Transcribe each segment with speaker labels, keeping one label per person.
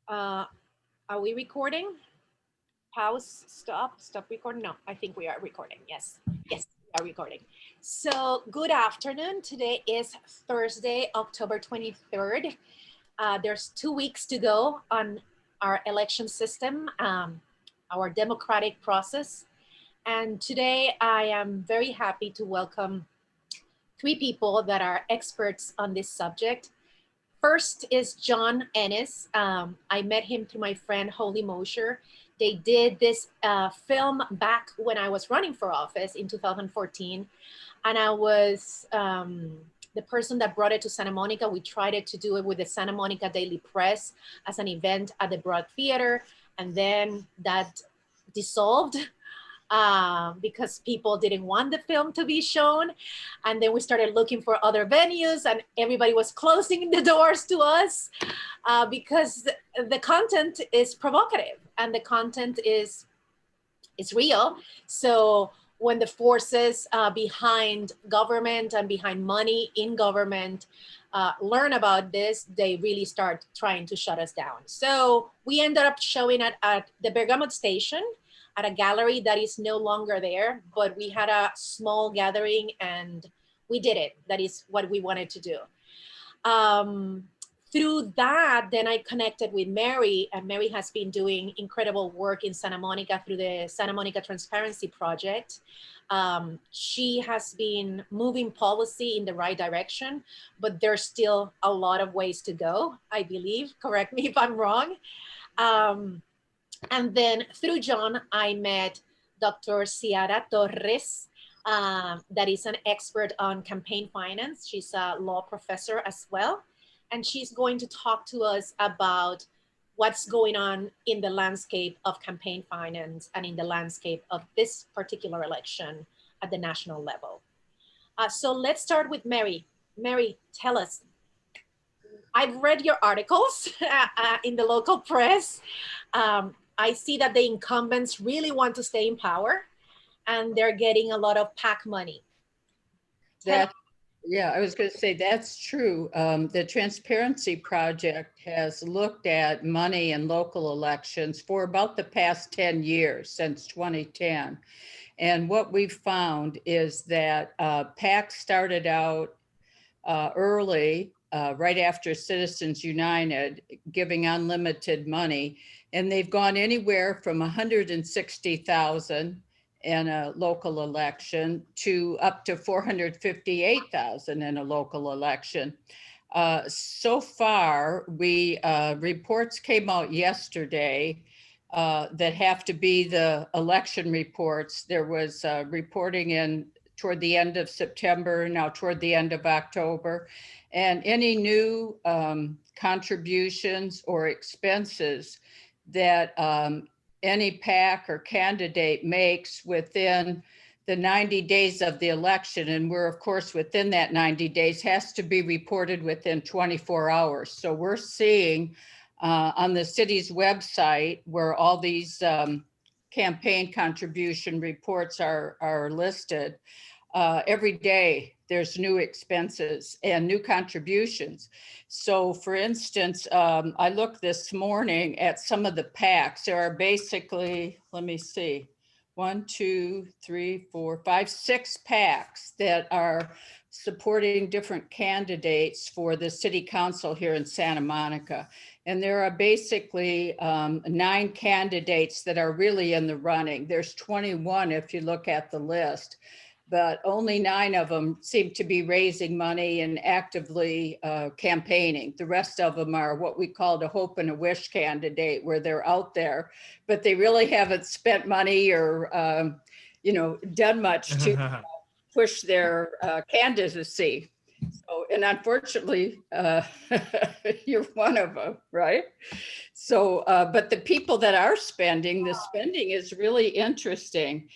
Speaker 1: Uh, are we recording? Pause, stop recording. No, I think we are recording. Yes, we are recording. So, good afternoon. Today is Thursday, October 23rd. There's 2 weeks to go on our election system, our democratic process. And today I am very happy to welcome three people that are experts on this subject. First is John Ennis. I met him through my friend Holly Mosher. They did this film back when I was running for office in 2014, and I was the person that brought it to Santa Monica. We tried to do it with the Santa Monica Daily Press as an event at the Broad Theater, and then that dissolved because people didn't want the film to be shown. And then we started looking for other venues, and everybody was closing the doors to us because the content is provocative and the content is real. So when the forces behind government and behind money in government learn about this, they really start trying to shut us down. So we ended up showing it at the Bergamot station at a gallery that is no longer there, but we had a small gathering and we did it. That is what we wanted to do. Um, Through that, then I connected with Mary, and Mary has been doing incredible work in Santa Monica through the Santa Monica Transparency Project. She has been moving policy in the right direction, but there's still a lot of ways to go, I believe. Correct me if I'm wrong. Um, and then through John, I met Dr. Ciara-Torres, that is an expert on campaign finance. She's a law professor as well. And she's going to talk to us about what's going on in the landscape of campaign finance and in the landscape of this particular election at the national level. So let's start with Mary. Mary, tell us. I've read your articles in the local press. I see that the incumbents really want to stay in power and they're getting a lot of PAC money.
Speaker 2: Yeah, I was going to say that's true. The Transparency Project has looked at money in local elections for about the past 10 years, since 2010. And what we've found is that PAC started out early, right after Citizens United, giving unlimited money. And they've gone anywhere from 160,000 in a local election to up to 458,000 in a local election. So far, reports came out yesterday that have to be the election reports. There was reporting in toward the end of September, now toward the end of October. And any new contributions or expenses that any PAC or candidate makes within the 90 days of the election, and we're of course within that 90 days, has to be reported within 24 hours. So we're seeing on the city's website where all these campaign contribution reports are listed. Every day there's new expenses and new contributions. So for instance, I looked this morning at some of the PACs. There are basically, let me see, 1, 2, 3, 4, 5, 6 PACs that are supporting different candidates for the city council here in Santa Monica. And there are basically 9 candidates that are really in the running. There's 21 if you look at the list, but only 9 of them seem to be raising money and actively campaigning. The rest of them are what we call the hope and a wish candidate, where they're out there, but they really haven't spent money or done much to push their candidacy. So, and unfortunately, you're one of them, right? So, but the people that are spending, the spending is really interesting.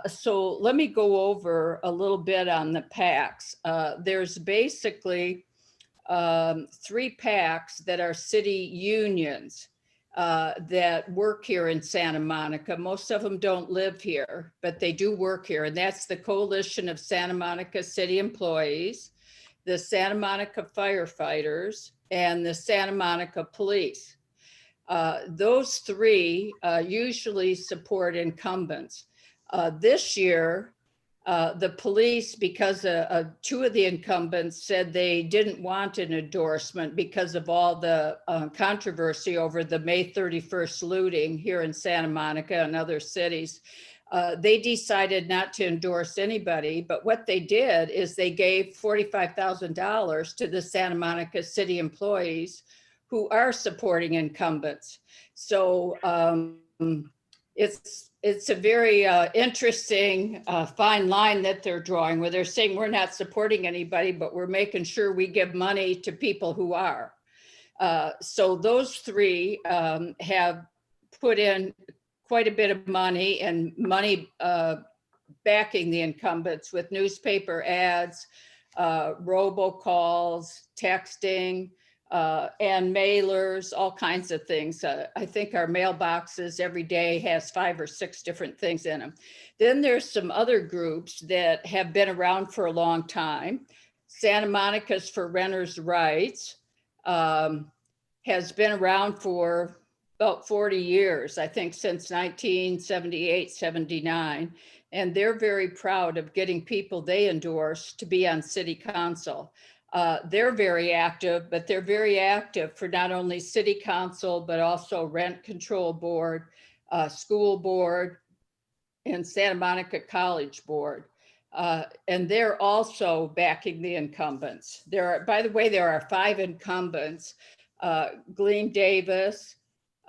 Speaker 2: So let me go over a little bit on the PACs. There's basically 3 PACs that are city unions that work here in Santa Monica. Most of them don't live here, but they do work here. And that's the Coalition of Santa Monica City Employees, the Santa Monica Firefighters, and the Santa Monica Police. Those three usually support incumbents. This year, the police, because two of the incumbents said they didn't want an endorsement because of all the controversy over the May 31st looting here in Santa Monica and other cities. They decided not to endorse anybody, but what they did is they gave $45,000 to the Santa Monica city employees who are supporting incumbents. So it's a very interesting fine line that they're drawing, where they're saying we're not supporting anybody, but we're making sure we give money to people who are. So those three have put in quite a bit of money and money backing the incumbents with newspaper ads, robocalls, texting, and mailers, all kinds of things. I think our mailboxes every day has 5 or 6 different things in them. Then there's some other groups that have been around for a long time. Santa Monica's for Renters' Rights has been around for about 40 years, I think since 1978, 79. And they're very proud of getting people they endorse to be on city council. They're very active, but they're very active for not only city council, but also rent control board, school board, and Santa Monica College board. And they're also backing the incumbents. By the way, there are 5 incumbents, Gleam Davis,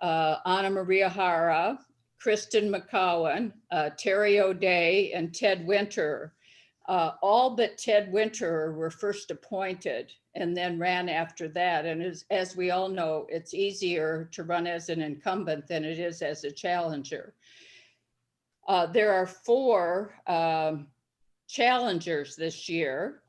Speaker 2: Anna Maria Hara, Kristen McCowan, Terry O'Day, and Ted Winter. All but Ted Winter were first appointed and then ran after that. And as we all know, it's easier to run as an incumbent than it is as a challenger. There are 4 challengers this year.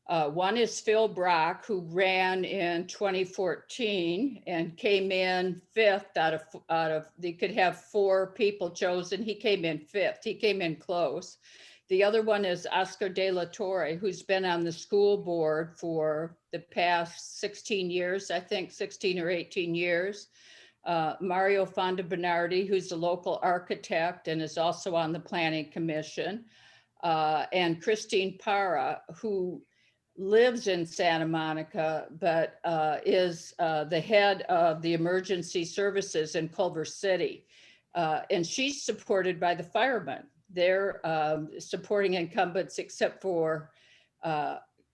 Speaker 2: One is Phil Brock, who ran in 2014 and came in 5th out of they could have 4 people chosen. He came in 5th. He came in close. The other one is Oscar De La Torre, who's been on the school board for the past 16 years, I think 16 or 18 years. Mario Fonda Bernardi, who's a local architect and is also on the Planning Commission. And Christine Para, who lives in Santa Monica, but is the head of the emergency services in Culver City. And she's supported by the firemen. They're supporting incumbents except for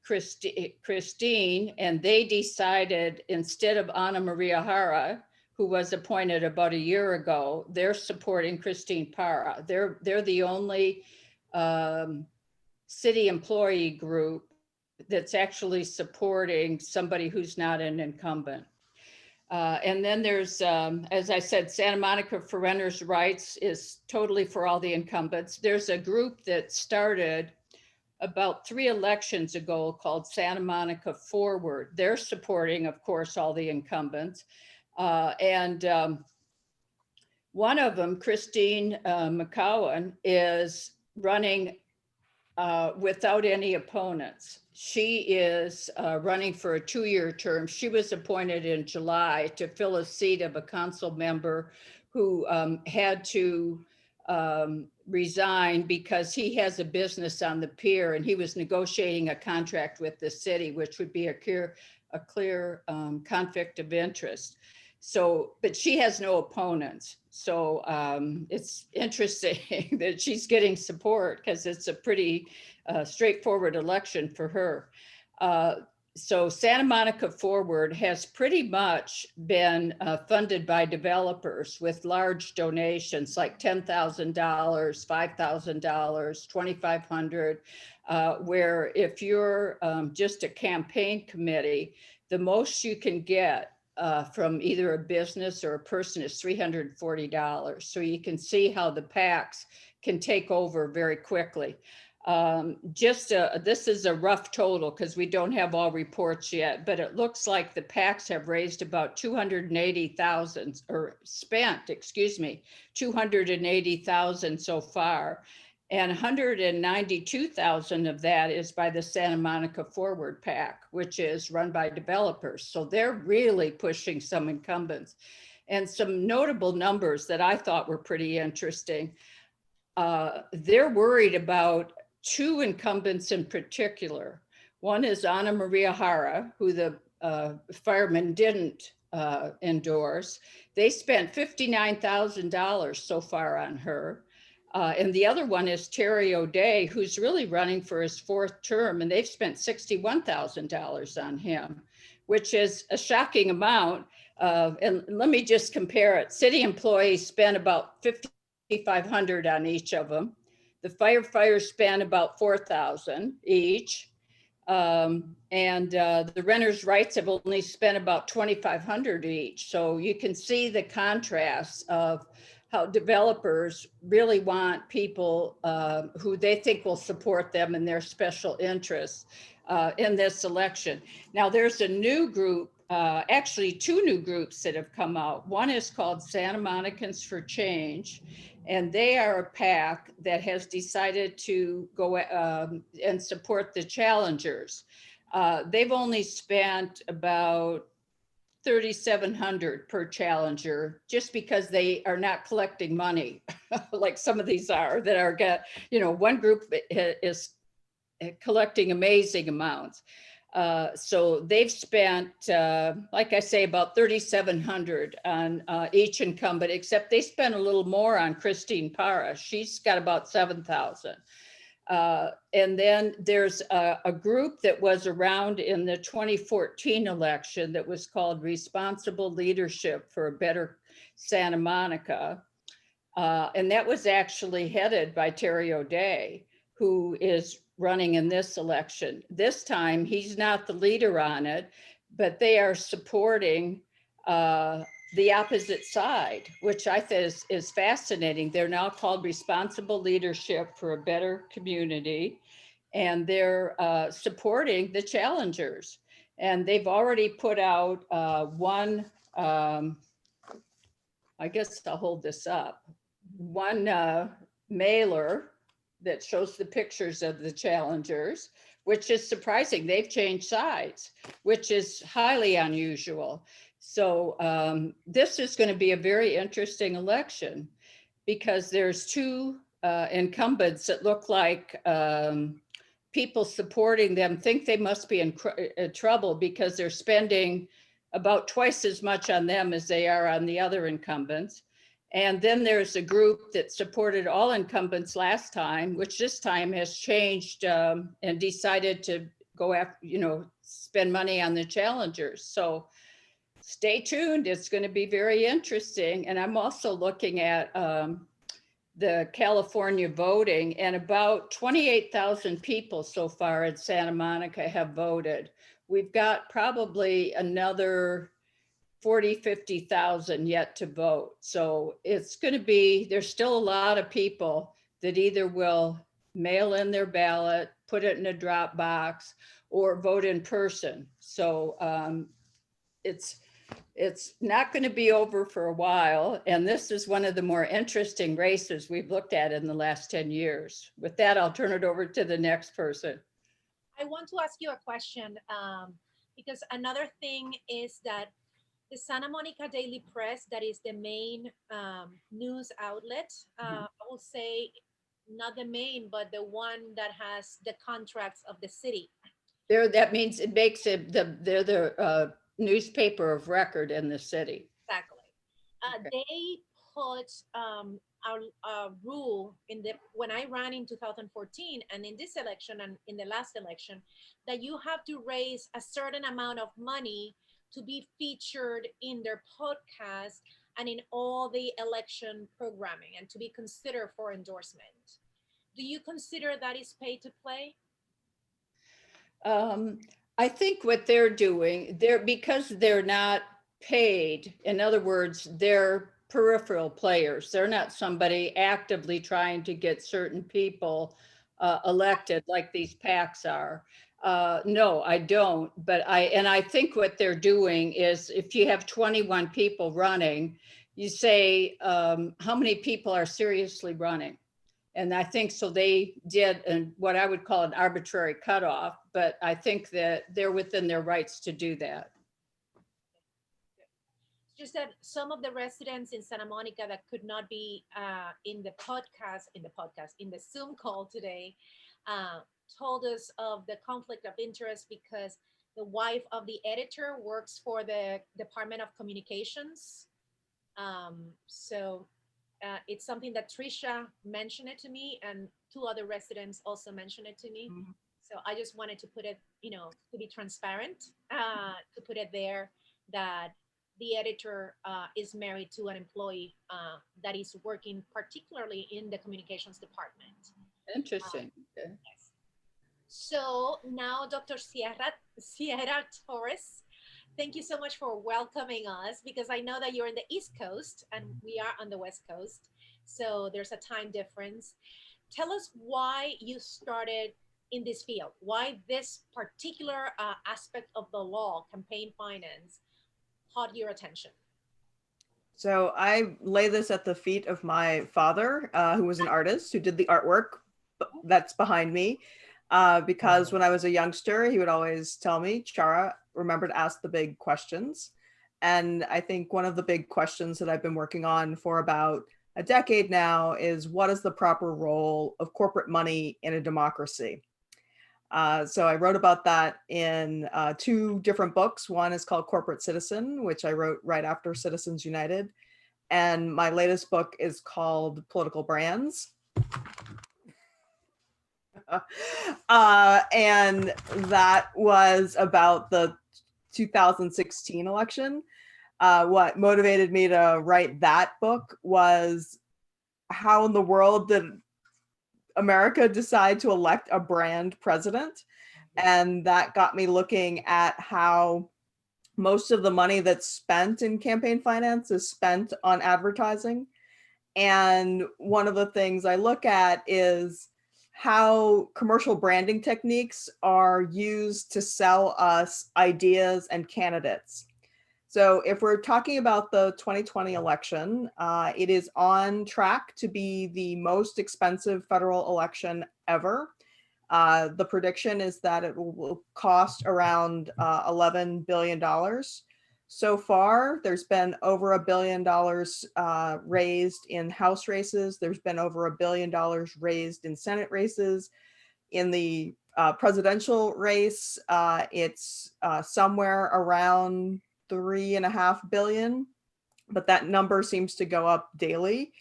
Speaker 2: Christine, and they decided instead of Anna Maria Hara, who was appointed about a year ago, they're supporting Christine Para. They're the only city employee group that's actually supporting somebody who's not an incumbent. And then there's, as I said, Santa Monica for Renters' Rights is totally for all the incumbents. There's a group that started about 3 elections ago called Santa Monica Forward. They're supporting, of course, all the incumbents. And one of them, Christine McCowan, is running without any opponents. She is running for a 2-year term. She was appointed in July to fill a seat of a council member who had to resign because he has a business on the pier and he was negotiating a contract with the city, which would be a clear conflict of interest. So, but she has no opponents. So it's interesting that she's getting support because it's a pretty straightforward election for her. So Santa Monica Forward has pretty much been funded by developers with large donations like $10,000, $5,000, $2,500, where if you're just a campaign committee, the most you can get from either a business or a person is $340. So you can see how the PACs can take over very quickly. This is a rough total because we don't have all reports yet, but it looks like the PACs have raised about 280,000 or spent, 280,000 so far. And 192,000 of that is by the Santa Monica Forward PAC, which is run by developers. So they're really pushing some incumbents. and some notable numbers that I thought were pretty interesting. They're worried about two incumbents in particular. One is Anna Maria Jara, who the firemen didn't endorse. They spent $59,000 so far on her. And the other one is Terry O'Day, who's really running for his fourth term, and they've spent $61,000 on him, which is a shocking amount. And let me just compare it. City employees spent about $5,500 on each of them. The firefighters spent about $4,000 each. And the renters' rights have only spent about $2,500 each. So you can see the contrast of how developers really want people who they think will support them in their special interests in this election. Now there's a new group, actually two new groups that have come out. One is called Santa Monicans for Change, and they are a PAC that has decided to go and support the challengers. They've only spent about $3,700 per challenger, just because they are not collecting money like some of these are that are one group is collecting amazing amounts. So they've spent, like I say, about $3,700 on each incumbent, except they spent a little more on Christine Parra. She's got about $7,000. And then there's a group that was around in the 2014 election that was called Responsible Leadership for a Better Santa Monica. And that was actually headed by Terry O'Day, who is running in this election. This time, he's not the leader on it, but they are supporting the opposite side, which I think is fascinating. They're now called Responsible Leadership for a Better Community, and they're supporting the challengers. And they've already put out one, I guess I'll hold this up, one mailer that shows the pictures of the challengers, which is surprising. They've changed sides, which is highly unusual. So this is going to be a very interesting election because there's two incumbents that look like people supporting them think they must be in trouble because they're spending about twice as much on them as they are on the other incumbents. And then there's a group that supported all incumbents last time, which this time has changed and decided to go after, spend money on the challengers. So stay tuned. It's going to be very interesting. And I'm also looking at the California voting, and about 28,000 people so far in Santa Monica have voted. We've got probably another 40, 50,000 yet to vote. So it's going to be, there's still a lot of people that either will mail in their ballot, put it in a drop box, or vote in person. So it's not going to be over for a while. And this is one of the more interesting races we've looked at in the last 10 years. With that, I'll turn it over to the next person.
Speaker 1: I want to ask you a question because another thing is that the Santa Monica Daily Press, that is the main news outlet, I will say not the main, but the one that has the contracts of the city.
Speaker 2: That means it makes it, they're the newspaper of record in the city.
Speaker 1: Exactly. Okay. They put a rule when I ran in 2014 and in this election and in the last election, that you have to raise a certain amount of money to be featured in their podcast and in all the election programming and to be considered for endorsement. Do you consider that is pay to play?
Speaker 2: I think what they're doing, because they're not paid, in other words, they're peripheral players. They're not somebody actively trying to get certain people elected like these PACs are. No, I don't. But I think what they're doing is if you have 21 people running, you say, how many people are seriously running? And I think so they did what I would call an arbitrary cutoff, but I think that they're within their rights to do that.
Speaker 1: Just that some of the residents in Santa Monica that could not be in the Zoom call today, uh, told us of the conflict of interest because the wife of the editor works for the Department of Communications. So it's something that Trisha mentioned it to me, and two other residents also mentioned it to me.
Speaker 3: Mhm.
Speaker 1: So I just wanted to put it, to be transparent, to put it there that the editor is married to an employee that is working particularly in the communications department.
Speaker 2: Interesting. Okay.
Speaker 1: Yes. So now, Dr. Sierra Torres, thank you so much for welcoming us because I know that you're in the East Coast and we are on the West Coast. So there's a time difference. Tell us why you started in this field, why this particular aspect of the law, campaign finance, caught your attention.
Speaker 3: So I lay this at the feet of my father, who was an artist who did the artwork that's behind me. Because when I was a youngster, he would always tell me, Chara, remember to ask the big questions. And I think one of the big questions that I've been working on for about a decade now is what is the proper role of corporate money in a democracy? So I wrote about that in two different books. One is called Corporate Citizen, which I wrote right after Citizens United. And my latest book is called Political Brands. And that was about the 2016 election. What motivated me to write that book was how in the world did America decide to elect a brand president? And that got me looking at how most of the money that's spent in campaign finance is spent on advertising. And one of the things I look at is how commercial branding techniques are used to sell us ideas and candidates. So if we're talking about the 2020 election, it is on track to be the most expensive federal election ever. The prediction is that it will cost around $11 billion. So far, there's been over $1 billion raised in House races. There's been over $1 billion raised in Senate races. In the presidential race, it's somewhere around $3.5 billion, but that number seems to go up daily.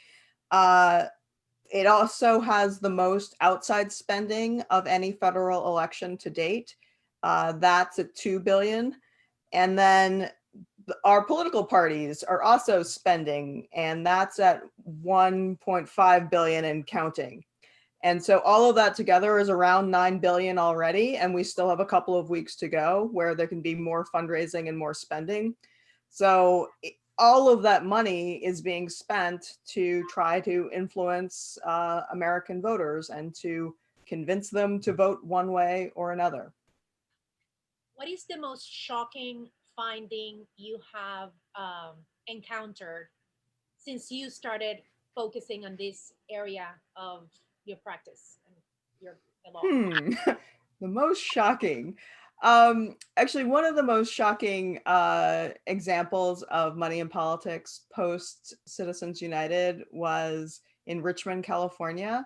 Speaker 3: It also has the most outside spending of any federal election to date. That's at $2 billion. And then our political parties are also spending, and that's at 1.5 billion and counting. And so all of that together is around 9 billion already, and we still have a couple of weeks to go where there can be more fundraising and more spending. So all of that money is being spent to try to influence American voters and to convince them to vote one way or another.
Speaker 1: What is the most shocking finding you have encountered since you started focusing on this area of your practice and your the law?
Speaker 3: The most shocking. Actually, one of the most shocking examples of money in politics post Citizens United was in Richmond, California.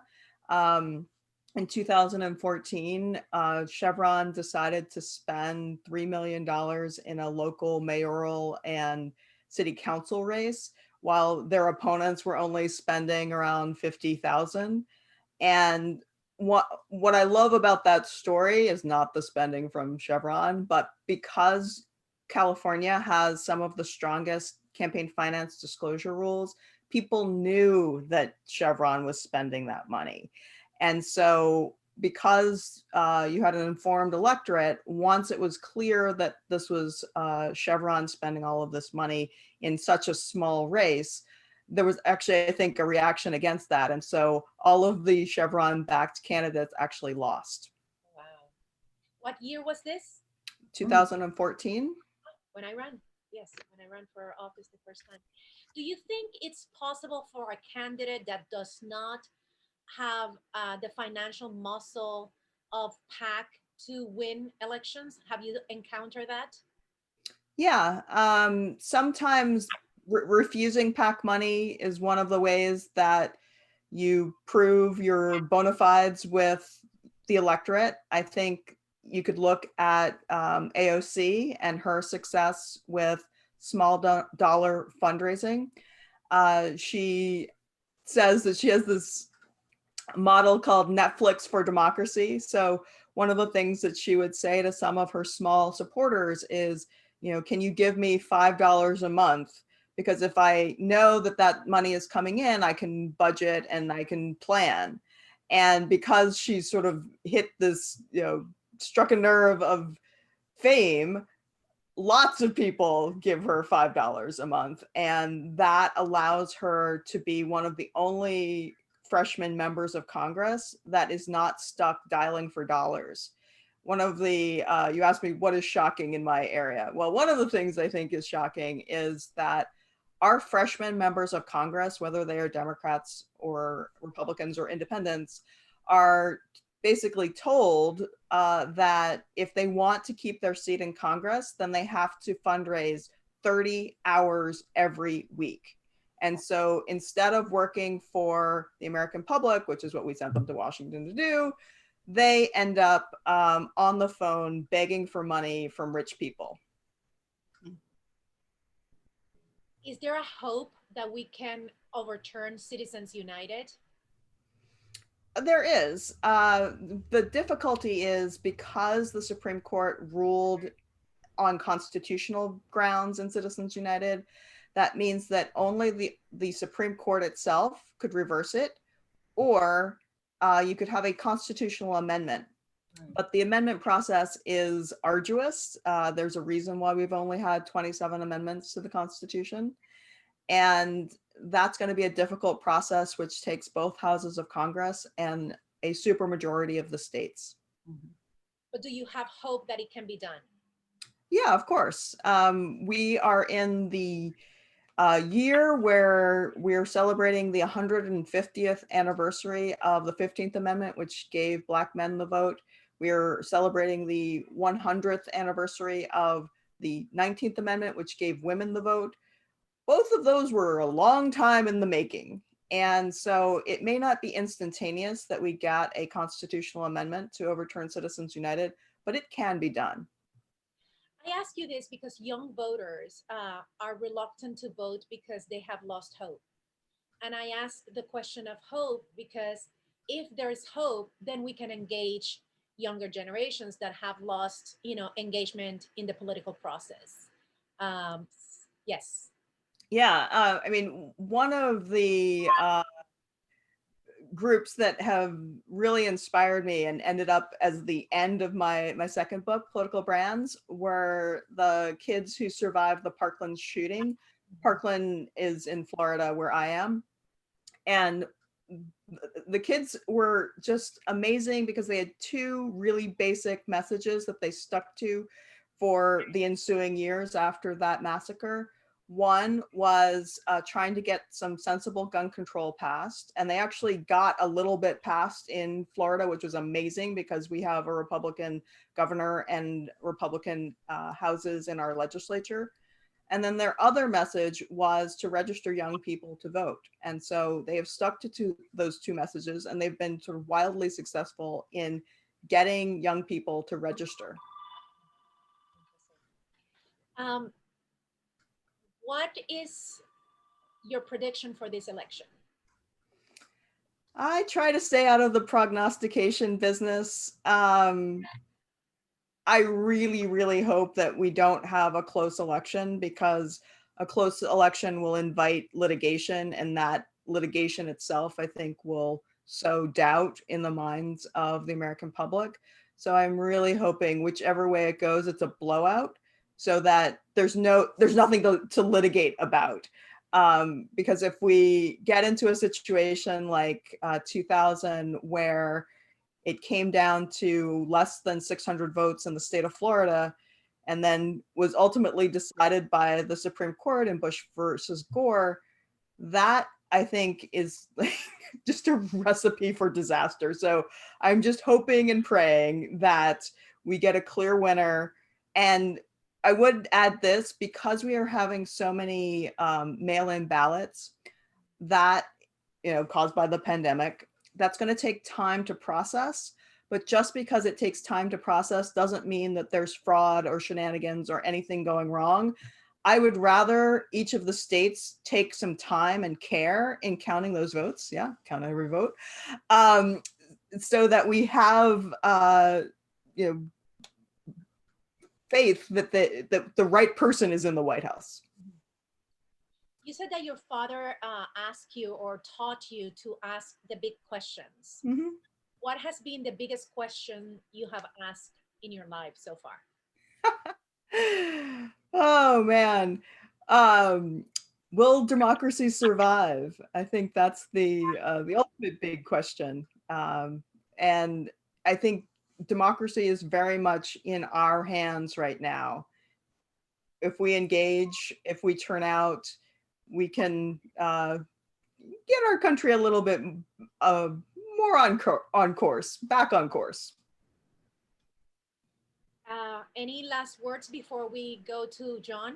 Speaker 3: In 2014, Chevron decided to spend $3 million in a local mayoral and city council race, while their opponents were only spending around 50,000. And what I love about that story is not the spending from Chevron, but because California has some of the strongest campaign finance disclosure rules, people knew that Chevron was spending that money. And so because you had an informed electorate, once it was clear that this was Chevron spending all of this money in such a small race, there was actually, I think, a reaction against that. And so all of the Chevron-backed candidates actually lost.
Speaker 1: Wow. What year was this?
Speaker 3: 2014.
Speaker 1: When I ran. Yes, when I ran for office the first time. Do you think it's possible for a candidate that does not have the financial muscle of PAC to win elections? Have you encountered that?
Speaker 3: Yeah, sometimes refusing PAC money is one of the ways that you prove your bona fides with the electorate. I think you could look at AOC and her success with small dollar fundraising. She says that she has this model called Netflix for democracy. So one of the things that she would say to some of her small supporters is, you know, can you give me $5 a month? Because if I know that that money is coming in, I can budget and I can plan. And because she sort of hit this, you know, struck a nerve of fame, lots of people give her $5 a month. And that allows her to be one of the only freshman members of Congress that is not stuck dialing for dollars. One of the, you asked me what is shocking in my area. Well, one of the things I think is shocking is that our freshman members of Congress, whether they are Democrats or Republicans or independents, are basically told that if they want to keep their seat in Congress, then they have to fundraise 30 hours every week. And so instead of working for the American public, which is what we sent them to Washington to do, they end up on the phone begging for money from rich people.
Speaker 1: Is there a hope that we can overturn Citizens United?
Speaker 3: There is. The difficulty is because the Supreme Court ruled on constitutional grounds in Citizens United, that means that only the Supreme Court itself could reverse it, or you could have a constitutional amendment. But the amendment process is arduous. There's a reason why we've only had 27 amendments to the Constitution. And that's going to be a difficult process, which takes both houses of Congress and a supermajority of the states.
Speaker 1: But do you have hope that it can be done?
Speaker 3: Yeah, of course. We are in the year where we're celebrating the 150th anniversary of the 15th Amendment, which gave Black men the vote. We're celebrating the 100th anniversary of the 19th Amendment, which gave women the vote. Both of those were a long time in the making. And so it may not be instantaneous that we get a constitutional amendment to overturn Citizens United, but it can be done.
Speaker 1: I ask you this because young voters are reluctant to vote because they have lost hope. And I ask the question of hope because if there's hope, then we can engage younger generations that have lost, engagement in the political process. Yes.
Speaker 3: Yeah, I mean, one of the groups that have really inspired me and ended up as the end of my second book, Political Brands, were the kids who survived the Parkland shooting. Parkland is in Florida, where I am. And the kids were just amazing because they had two really basic messages that they stuck to for the ensuing years after that massacre. One was trying to get some sensible gun control passed, and they actually got a little bit passed in Florida, which was amazing because we have a Republican governor and Republican houses in our legislature. And then their other message was to register young people to vote. And so they have stuck to those two messages, and they've been sort of wildly successful in getting young people to register.
Speaker 1: What is your prediction for this election?
Speaker 3: I try to stay out of the prognostication business. I really, really hope that we don't have a close election, because a close election will invite litigation, and that litigation itself, I think, will sow doubt in the minds of the American public. So I'm really hoping whichever way it goes, it's a blowout, so that there's nothing to litigate about. Because if we get into a situation like 2000, where it came down to less than 600 votes in the state of Florida, and then was ultimately decided by the Supreme Court in Bush versus Gore, that I think is just a recipe for disaster. So I'm just hoping and praying that we get a clear winner. And I would add this, because we are having so many mail-in ballots that, caused by the pandemic, that's going to take time to process. But just because it takes time to process doesn't mean that there's fraud or shenanigans or anything going wrong. I would rather each of the states take some time and care in counting those votes. Yeah, count every vote. So that we have, faith that the right person is in the White House.
Speaker 1: You said that your father asked you or taught you to ask the big questions.
Speaker 3: Mm-hmm.
Speaker 1: What has been the biggest question you have asked in your life so far?
Speaker 3: Oh man. Will democracy survive? I think that's the ultimate big question. And I think democracy is very much in our hands right now. If we engage, if we turn out, we can get our country a little bit more on course, back on course.
Speaker 1: Any last words before we go to John?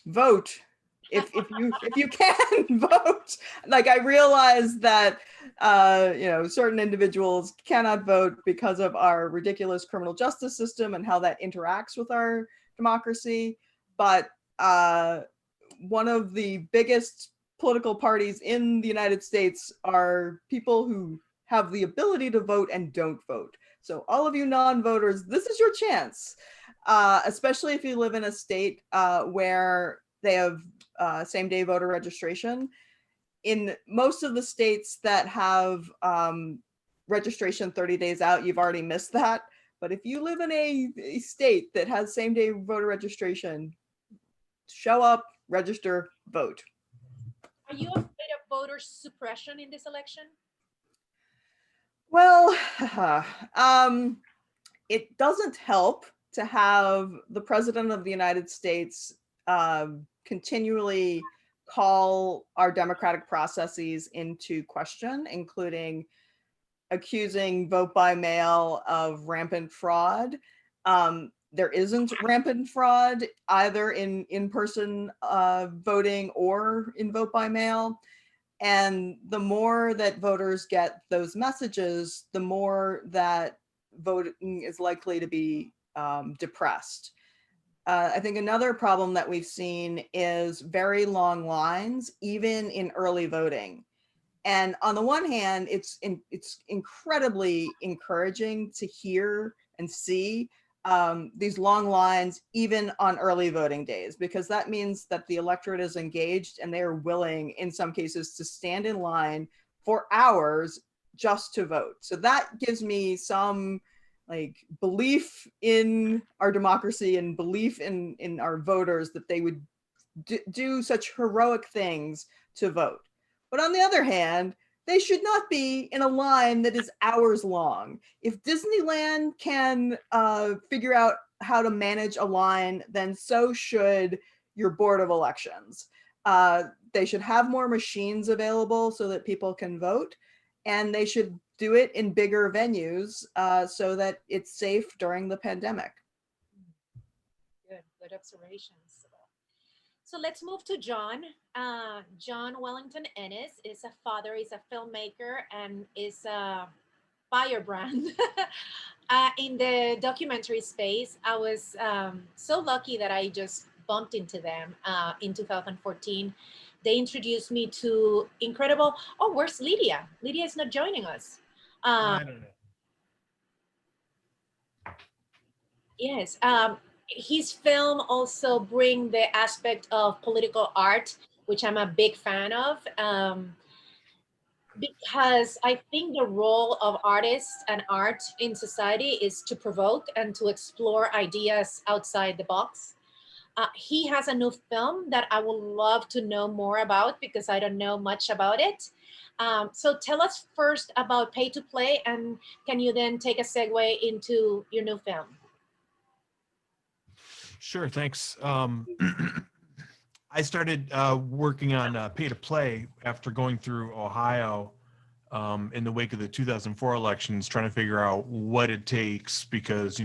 Speaker 3: Vote. If you can vote. Like, I realize that certain individuals cannot vote because of our ridiculous criminal justice system and how that interacts with our democracy. But one of the biggest political parties in the United States are people who have the ability to vote and don't vote. So all of you non-voters, this is your chance, especially if you live in a state where they have same-day voter registration. In most of the states that have registration 30 days out, you've already missed that. But if you live in a state that has same-day voter registration, show up, register, vote.
Speaker 1: Are you afraid of voter suppression in this election?
Speaker 3: Well, it doesn't help to have the President of the United States continually call our democratic processes into question, including accusing vote by mail of rampant fraud. There isn't rampant fraud either in in-person voting or in vote by mail. And the more that voters get those messages, the more that voting is likely to be depressed. I think another problem that we've seen is very long lines, even in early voting. And on the one hand, it's incredibly encouraging to hear and see these long lines, even on early voting days, because that means that the electorate is engaged and they are willing, in some cases, to stand in line for hours just to vote. So that gives me some belief in our democracy and belief in our voters that they would do such heroic things to vote. But on the other hand, they should not be in a line that is hours long. If Disneyland can figure out how to manage a line, then so should your board of elections. They should have more machines available so that people can vote, and they should do it in bigger venues so that it's safe during the pandemic.
Speaker 1: Good observations. So let's move to John. John Wellington Ennis is a father, is a filmmaker, and is a firebrand in the documentary space. I was so lucky that I just bumped into them in 2014. They introduced me to incredible, oh, where's Lydia? Lydia is not joining us.
Speaker 4: I don't know.
Speaker 1: Yes. His film also bring the aspect of political art, which I'm a big fan of, because I think the role of artists and art in society is to provoke and to explore ideas outside the box. He has a new film that I would love to know more about because I don't know much about it. So tell us first about Pay to Play, and can you then take a segue into your new film?
Speaker 4: Sure, thanks. I started working on Pay to Play after going through Ohio in the wake of the 2004 elections, trying to figure out what it takes because,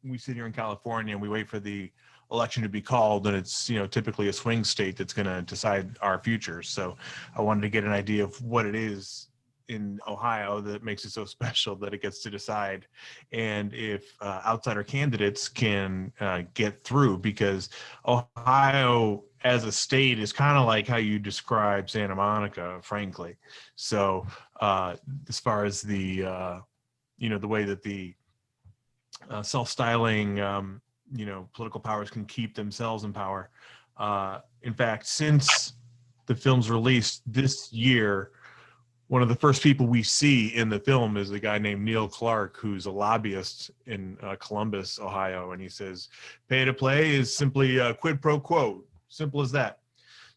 Speaker 4: we sit here in California and we wait for the election to be called, and it's, you know, typically a swing state that's going to decide our future. So I wanted to get an idea of what it is in Ohio that makes it so special that it gets to decide, and if outsider candidates can get through, because Ohio as a state is kind of like how you describe Santa Monica, frankly. So as far as the you know, the way that the self-styling you know, political powers can keep themselves in power. In fact, since the film's released this year, one of the first people we see in the film is a guy named Neil Clark, who's a lobbyist in Columbus, Ohio. And he says, pay to play is simply a quid pro quo. Simple as that.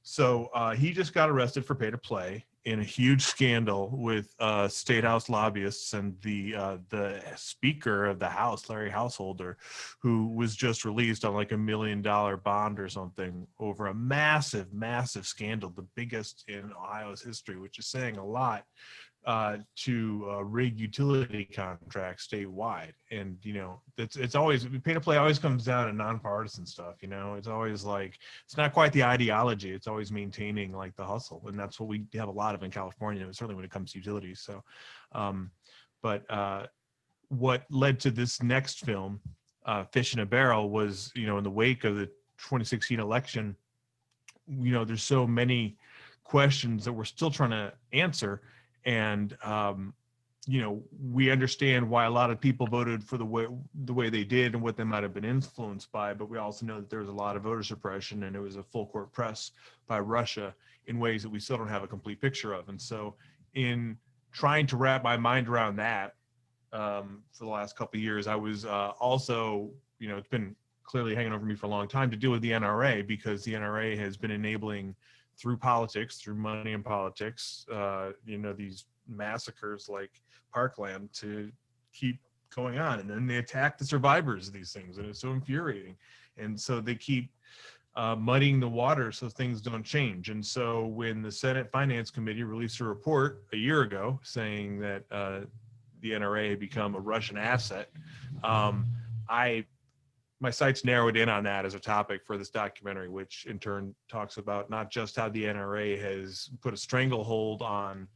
Speaker 4: So he just got arrested for pay to play in a huge scandal with state house lobbyists and the Speaker of the House, Larry Householder, who was just released on like $1 million bond or something over a massive, massive scandal, the biggest in Ohio's history, which is saying a lot to rig utility contracts statewide. And, you know, it's always, pay to play always comes down to nonpartisan stuff, you know. It's always like, it's not quite the ideology, it's always maintaining like the hustle. And that's what we have a lot of in California, certainly when it comes to utilities. So, what led to this next film, Fish in a Barrel, was, you know, in the wake of the 2016 election, you know, there's so many questions that we're still trying to answer. And, you know, we understand why a lot of people voted for the way they did and what they might have been influenced by, but we also know that there was a lot of voter suppression, and it was a full court press by Russia in ways that we still don't have a complete picture of. And so in trying to wrap my mind around that for the last couple of years, I was also, you know, it's been clearly hanging over me for a long time to deal with the NRA, because the NRA has been enabling, through politics, through money and politics, you know, these massacres like Parkland to keep going on. And then they attack the survivors of these things, and it's so infuriating. And so they keep muddying the water so things don't change. And so when the Senate Finance Committee released a report a year ago saying that the NRA had become a Russian asset, my sights narrowed in on that as a topic for this documentary, which in turn talks about not just how the NRA has put a stranglehold on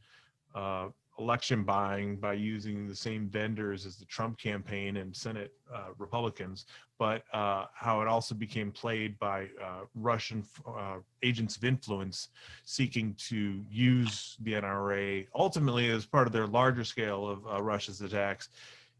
Speaker 4: election buying by using the same vendors as the Trump campaign and Senate Republicans, but how it also became played by Russian agents of influence seeking to use the NRA ultimately as part of their larger scale of Russia's attacks.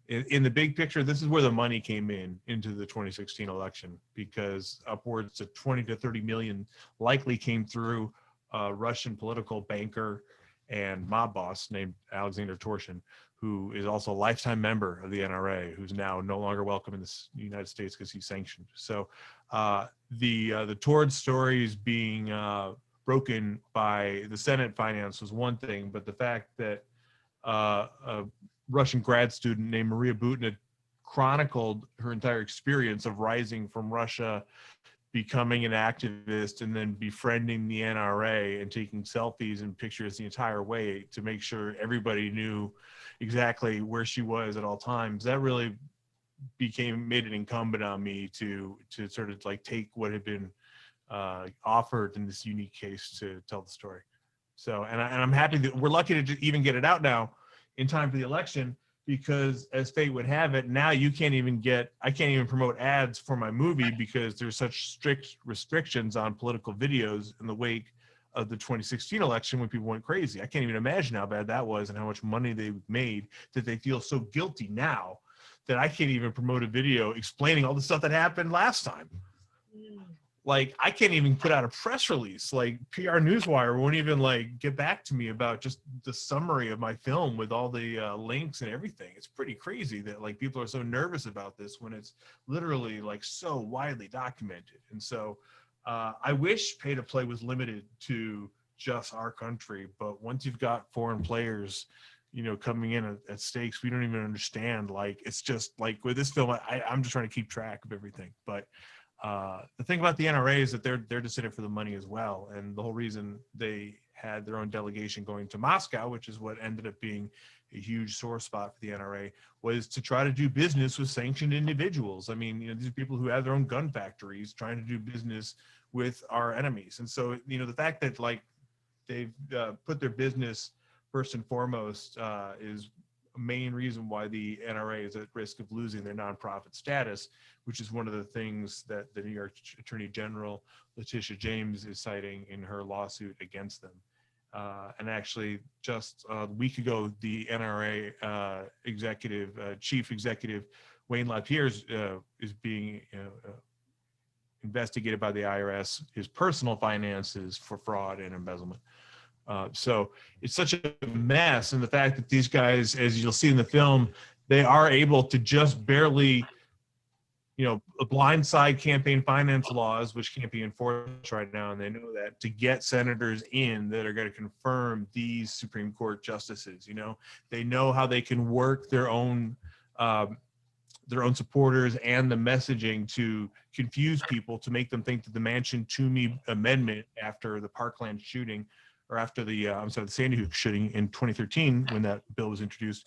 Speaker 4: In the big picture, this is where the money came into the 2016 election, because upwards to 20 to 30 million likely came through a Russian political banker and mob boss named Alexander Torshin, who is also a lifetime member of the NRA, who's now no longer welcome in the United States because he's sanctioned. So the Torrid stories being broken by the Senate finance was one thing, but the fact that a Russian grad student named Maria Butina chronicled her entire experience of rising from Russia, becoming an activist, and then befriending the NRA and taking selfies and pictures the entire way to make sure everybody knew exactly where she was at all times. That really made it incumbent on me to sort of like take what had been offered in this unique case to tell the story. So, and I'm happy that we're lucky to even get it out now in time for the election, because as fate would have it, now I can't even promote ads for my movie because there's such strict restrictions on political videos in the wake of the 2016 election when people went crazy. I can't even imagine how bad that was and how much money they made, that they feel so guilty now that I can't even promote a video explaining all the stuff that happened last time. Like, I can't even put out a press release. Like, PR Newswire won't even like get back to me about just the summary of my film with all the links and everything. It's pretty crazy that like people are so nervous about this when it's literally like so widely documented. And so I wish pay to play was limited to just our country, but once you've got foreign players, you know, coming in at stakes we don't even understand. Like, it's just like with this film, I'm just trying to keep track of everything. But the thing about the NRA is that they're just in it for the money as well. And the whole reason they had their own delegation going to Moscow, which is what ended up being a huge sore spot for the NRA, was to try to do business with sanctioned individuals. I mean, these are people who have their own gun factories trying to do business with our enemies. And so, the fact that like they've put their business first and foremost is a main reason why the NRA is at risk of losing their nonprofit status, which is one of the things that the New York Attorney General, Letitia James, is citing in her lawsuit against them. And actually, just a week ago, the NRA chief executive, Wayne LaPierre, is being investigated by the IRS, his personal finances for fraud and embezzlement. So it's such a mess. And the fact that these guys, as you'll see in the film, they are able to just barely, blindside campaign finance laws, which can't be enforced right now. And they know that, to get senators in that are going to confirm these Supreme Court justices. They know how they can work their own supporters and the messaging to confuse people, to make them think that the Manchin-Toomey amendment after the Parkland shooting, or after the Sandy Hook shooting in 2013, when that bill was introduced,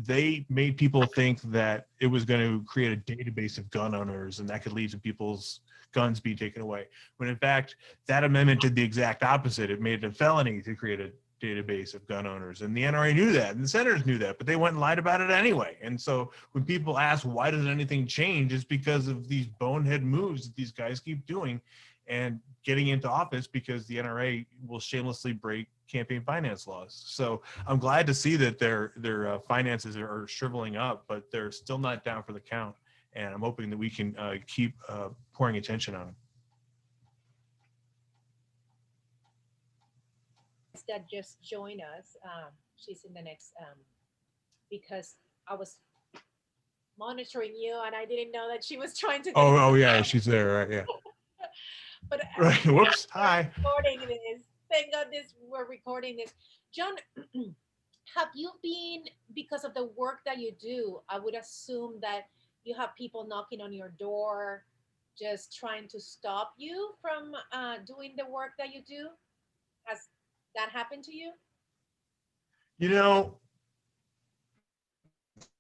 Speaker 4: they made people think that it was going to create a database of gun owners, and that could lead to people's guns being taken away. When in fact, that amendment did the exact opposite. It made it a felony to create a database of gun owners, and the NRA knew that, and the senators knew that, but they went and lied about it anyway. And so when people ask, why doesn't anything change, it's because of these bonehead moves that these guys keep doing and getting into office, because the NRA will shamelessly break campaign finance laws. So I'm glad to see that their finances are shriveling up, but they're still not down for the count. And I'm hoping that we can keep pouring attention on them.
Speaker 1: That just joined us. She's in the next, because I was monitoring you and I didn't know that she was trying to.
Speaker 4: Oh yeah, she's there, right? Yeah.
Speaker 1: But
Speaker 4: right. Whoops. Hi.
Speaker 1: Recording this. Thank goodness we're recording this. John, have you been, because of the work that you do, I would assume that you have people knocking on your door, just trying to stop you from doing the work that you do? Has that happened to you?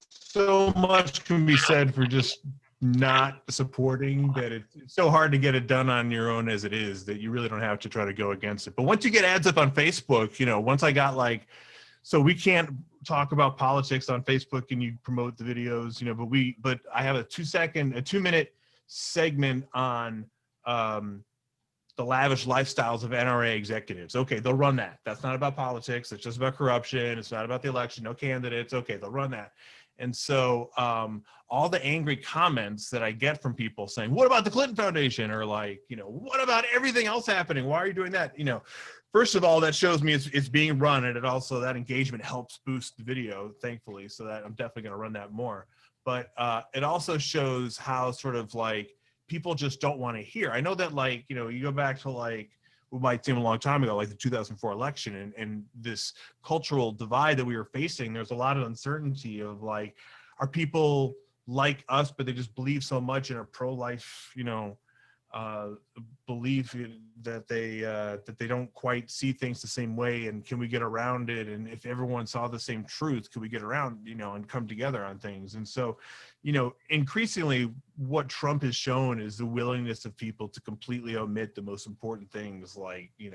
Speaker 4: So much can be said for just not supporting, that it's so hard to get it done on your own as it is, that you really don't have to try to go against it. But once you get ads up on Facebook, once I got so we can't talk about politics on Facebook and you promote the videos, but I have a 2-minute segment on the lavish lifestyles of NRA executives. Okay, they'll run that. That's not about politics. It's just about corruption. It's not about the election. No candidates. Okay, they'll run that. And so all the angry comments that I get from people saying, what about the Clinton Foundation? Or what about everything else happening? Why are you doing that? First of all, that shows me it's being run, and it also, that engagement helps boost the video, thankfully, so that I'm definitely going to run that more. But it also shows how sort of people just don't want to hear. I know that you go back to what might seem a long time ago, like the 2004 election, and this cultural divide that we were facing. There's a lot of uncertainty of are people like us, but they just believe so much in a pro-life, belief that they don't quite see things the same way, and can we get around it? And if everyone saw the same truth, could we get around, and come together on things? And so, increasingly what Trump has shown is the willingness of people to completely omit the most important things,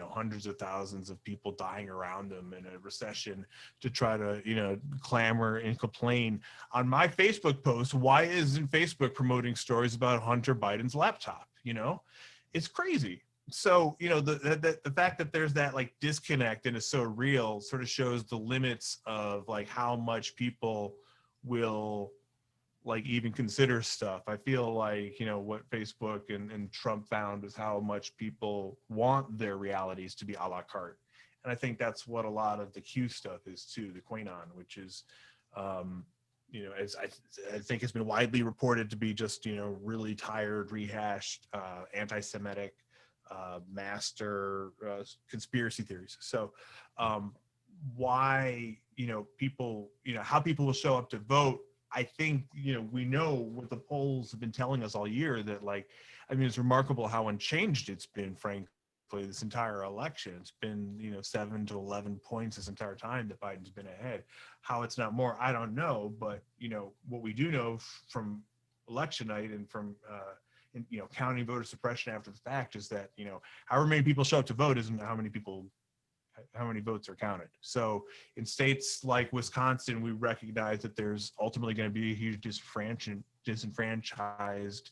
Speaker 4: hundreds of thousands of people dying around them in a recession, to try to, clamor and complain. On my Facebook post, why isn't Facebook promoting stories about Hunter Biden's laptop? It's crazy. So, the fact that there's that disconnect and is so real sort of shows the limits of how much people will even consider stuff. I feel what Facebook and Trump found is how much people want their realities to be a la carte. And I think that's what a lot of the Q stuff is too, the QAnon, which is, as I think has been widely reported to be just, really tired, rehashed, anti-Semitic, master conspiracy theories. So why, people, how people will show up to vote, I think, we know what the polls have been telling us all year, that it's remarkable how unchanged it's been, frankly. basically this entire election. It's been, 7 to 11 points this entire time that Biden's been ahead. How it's not more, I don't know. But, what we do know from election night and from, counting voter suppression after the fact is that, however many people show up to vote isn't how many votes are counted. So in states like Wisconsin, we recognize that there's ultimately going to be a huge disenfranchised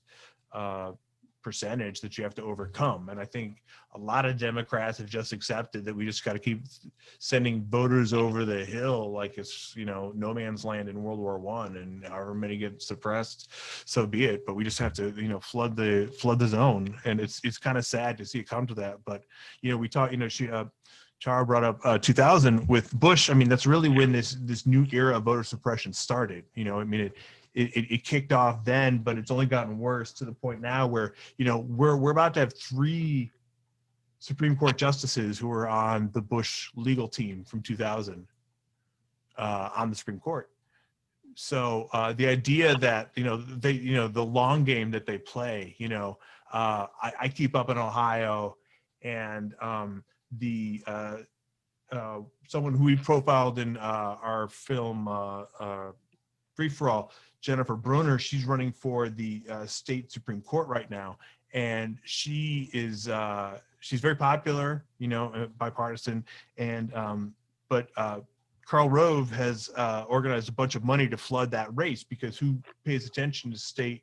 Speaker 4: percentage that you have to overcome. And I think a lot of Democrats have just accepted that we just got to keep sending voters over the hill like it's, no man's land in World War I, and however many get suppressed, so be it. But we just have to, flood the zone. And it's kind of sad to see it come to that. But, we talked, Chara brought up 2000 with Bush. I mean, that's really when this new era of voter suppression started. It kicked off then, but it's only gotten worse to the point now where, we're about to have 3 Supreme Court justices who were on the Bush legal team from 2000 on the Supreme Court. So the idea that, the long game that they play, I keep up in Ohio, and someone who we profiled in our film Free for All, Jennifer Brunner, she's running for the state Supreme Court right now, and she is she's very popular, bipartisan, and but Karl Rove has organized a bunch of money to flood that race, because who pays attention to state,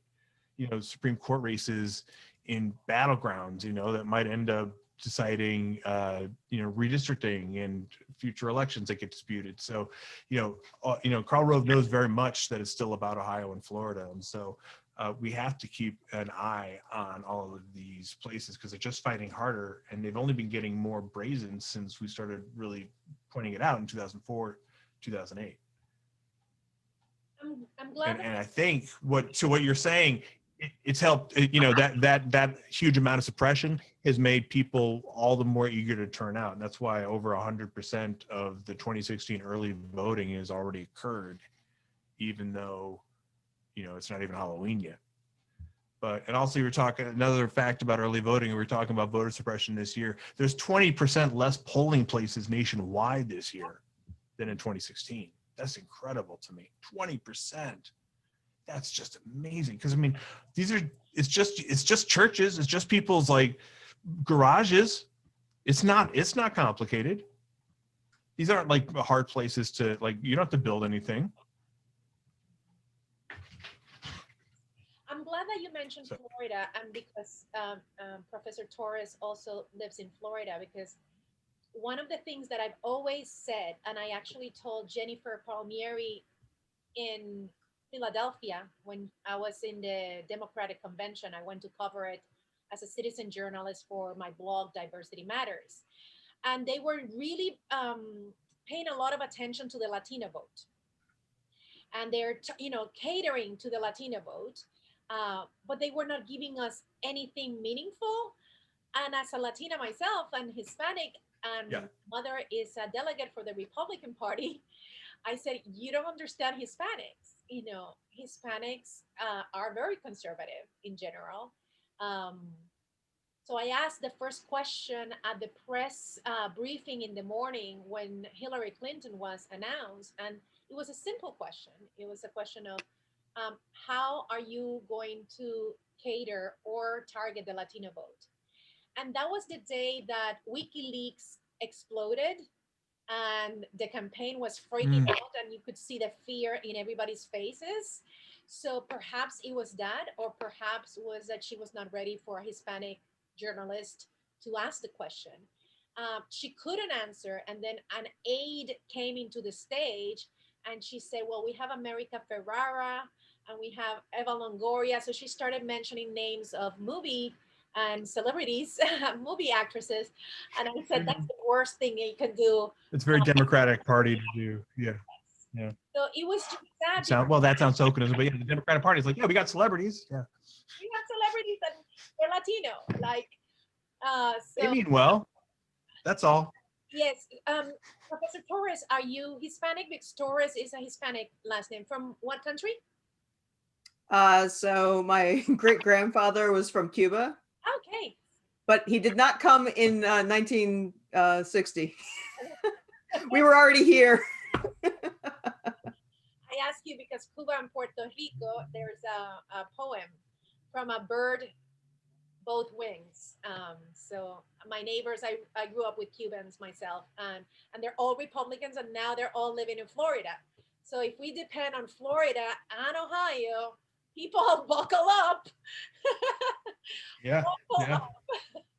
Speaker 4: Supreme Court races in battlegrounds, that might end up deciding, redistricting and future elections that get disputed. So, Karl Rove knows very much that it's still about Ohio and Florida. And so we have to keep an eye on all of these places, because they're just fighting harder, and they've only been getting more brazen since we started really pointing it out in 2004, 2008.
Speaker 1: I'm glad.
Speaker 4: And I think what you're saying, it's helped, that huge amount of suppression has made people all the more eager to turn out. And that's why over 100% of the 2016 early voting has already occurred, even though, it's not even Halloween yet. And also you were talking, another fact about early voting, we were talking about voter suppression this year. There's 20% less polling places nationwide this year than in 2016. That's incredible to me, 20%. That's just amazing. Because I mean, it's just churches. It's just people's like garages. It's not complicated. These aren't like hard places to, like, you don't have to build anything.
Speaker 1: I'm glad that you mentioned Florida, and because Professor Torres also lives in Florida, because one of the things that I've always said, and I actually told Jennifer Palmieri in Philadelphia when I was in the Democratic Convention, I went to cover it as a citizen journalist for my blog, Diversity Matters. And they were really paying a lot of attention to the Latino vote. And they're, catering to the Latino vote, but they were not giving us anything meaningful. And as a Latina myself and Hispanic, and mother is a delegate for the Republican Party, I said, you don't understand Hispanics. Hispanics are very conservative in general. So I asked the first question at the press briefing in the morning when Hillary Clinton was announced. And it was a simple question. It was a question of how are you going to cater or target the Latino vote? And that was the day that WikiLeaks exploded and the campaign was freaking out, and you could see the fear in everybody's faces. So perhaps it was that, or perhaps was that she was not ready for a Hispanic journalist to ask the question. She couldn't answer, and then an aide came into the stage and she said, well, we have America Ferrara and we have Eva Longoria. So she started mentioning names of movie and celebrities, movie actresses. And I said, that's the worst thing you can do.
Speaker 4: It's very Democratic Party to do. Yeah. Yeah.
Speaker 1: So it was just sad.
Speaker 4: Well, that sounds so good. But yeah, the Democratic Party is like, yeah, we got celebrities. Yeah.
Speaker 1: We have celebrities and they're Latino. Like, so.
Speaker 4: They mean well. That's all.
Speaker 1: Yes. Professor Torres, are you Hispanic? Because Torres is a Hispanic last name. From what country?
Speaker 3: So my great grandfather was from Cuba.
Speaker 1: Okay.
Speaker 3: but he did not come in 1960. We were already here.
Speaker 1: I ask you because Cuba and Puerto Rico, there's a poem from a bird both wings. So my neighbors, I grew up with Cubans myself, and they're all Republicans, and now they're all living in Florida. So if we depend on Florida and Ohio, people buckle up.
Speaker 4: Yeah.
Speaker 1: Buckle
Speaker 4: Yeah.
Speaker 1: up.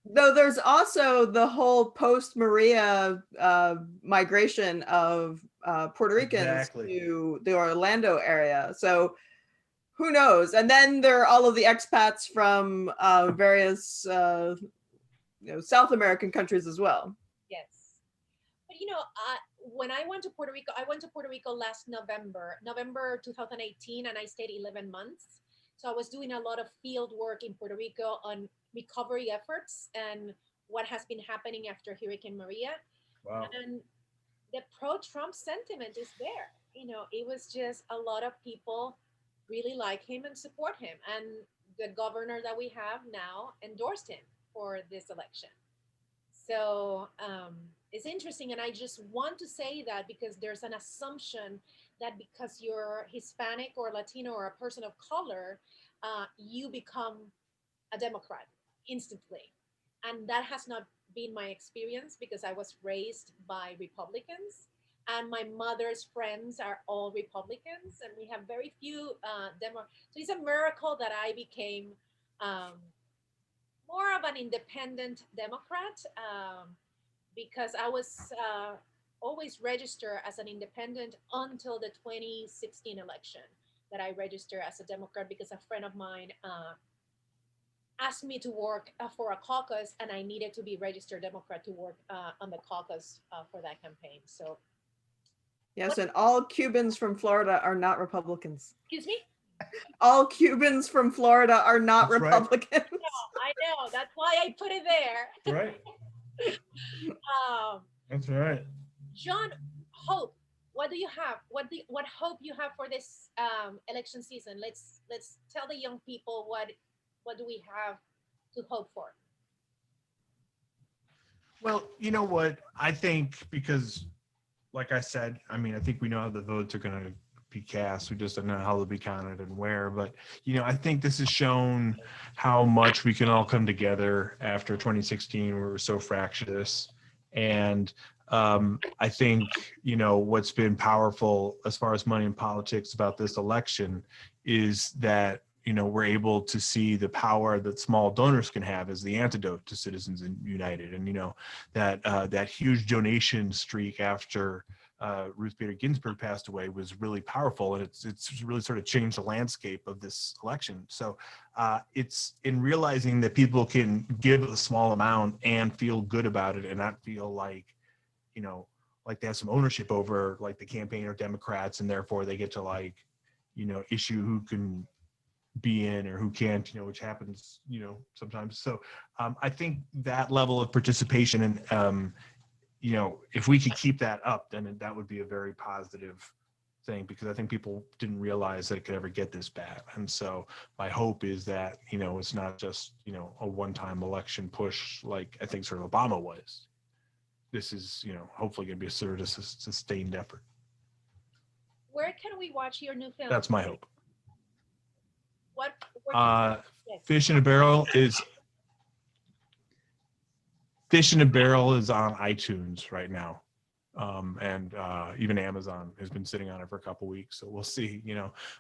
Speaker 3: Though there's also the whole post-Maria migration of Puerto Ricans
Speaker 4: Exactly.
Speaker 3: to the Orlando area. So who knows? And then there are all of the expats from various South American countries as well.
Speaker 1: Yes. But when I went to Puerto Rico, I went to Puerto Rico last November 2018, and I stayed 11 months. So I was doing a lot of field work in Puerto Rico on recovery efforts and what has been happening after Hurricane Maria.
Speaker 4: Wow.
Speaker 1: And the pro-Trump sentiment is there. It was just a lot of people really like him and support him. And the governor that we have now endorsed him for this election. So it's interesting. And I just want to say that because there's an assumption that because you're Hispanic or Latino or a person of color, you become a Democrat instantly. And that has not been my experience because I was raised by Republicans. And my mother's friends are all Republicans, and we have very few Democrats. So it's a miracle that I became more of an independent Democrat because I was always registered as an independent until the 2016 election that I registered as a Democrat because a friend of mine asked me to work for a caucus, and I needed to be registered Democrat to work on the caucus for that campaign. So,
Speaker 3: yes, and all Cubans from Florida are not Republicans.
Speaker 1: Excuse me?
Speaker 3: All Cubans from Florida are not
Speaker 4: That's right.
Speaker 3: Republicans.
Speaker 1: I know. That's why I put it there.
Speaker 4: Right.
Speaker 1: Um,
Speaker 4: That's right.
Speaker 1: John, hope. What do you have? What hope you have for this election season? Let's tell the young people what do we have to hope for.
Speaker 4: Well, you know what? I think because, like I said, I mean, I think we know how the votes are going to be cast. We just don't know how they'll be counted and where. But, I think this has shown how much we can all come together after 2016, where we were so fractious. And I think, what's been powerful as far as money in politics about this election is that, we're able to see the power that small donors can have as the antidote to Citizens United. And, that huge donation streak after Ruth Bader Ginsburg passed away was really powerful. And it's really sort of changed the landscape of this election. So it's in realizing that people can give a small amount and feel good about it and not feel like, like they have some ownership over like the campaign or Democrats, and therefore they get to issue who can be in or who can't, which happens, sometimes. So I think that level of participation and, if we could keep that up, then that would be a very positive thing, because I think people didn't realize that it could ever get this bad. And so my hope is that, it's not just, a one-time election push like I think sort of Obama was. This is, hopefully going to be a sort of sustained effort.
Speaker 1: Where can we watch your new film?
Speaker 4: That's my hope.
Speaker 1: What? Yes.
Speaker 4: Fish in a Barrel is on iTunes right now. And even Amazon has been sitting on it for a couple weeks. So we'll see.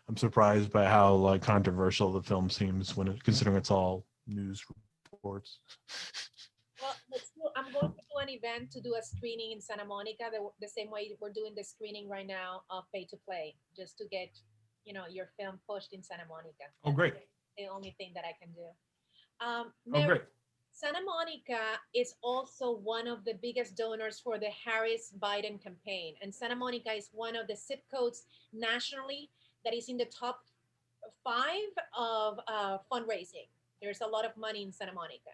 Speaker 4: I'm surprised by how controversial the film seems considering it's all news reports.
Speaker 1: Well, I'm going to do an event to do a screening in Santa Monica the same way we're doing the screening right now of Pay to Play, just to get your film pushed in Santa Monica.
Speaker 4: Oh, great.
Speaker 1: That's the only thing that I can do.
Speaker 4: Oh,
Speaker 1: Mary,
Speaker 4: great.
Speaker 1: Santa Monica is also one of the biggest donors for the Harris-Biden campaign. And Santa Monica is one of the zip codes nationally that is in the top 5 of fundraising. There's a lot of money in Santa Monica.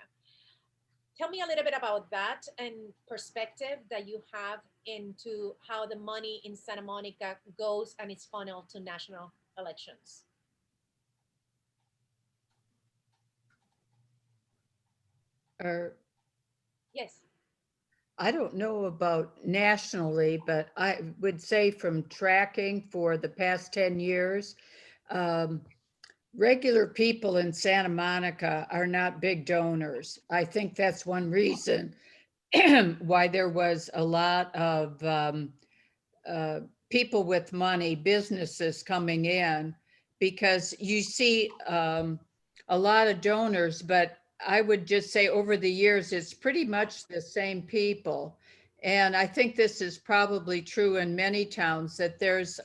Speaker 1: Tell me a little bit about that and perspective that you have into how the money in Santa Monica goes and is funneled to national elections.
Speaker 2: Or
Speaker 1: Yes.
Speaker 2: I don't know about nationally, but I would say from tracking for the past 10 years, um, regular people in Santa Monica are not big donors. I think that's one reason why there was a lot of uh, people with money, businesses coming in, because you see a lot of donors, but I would just say over the years, it's pretty much the same people. And I think this is probably true in many towns that there's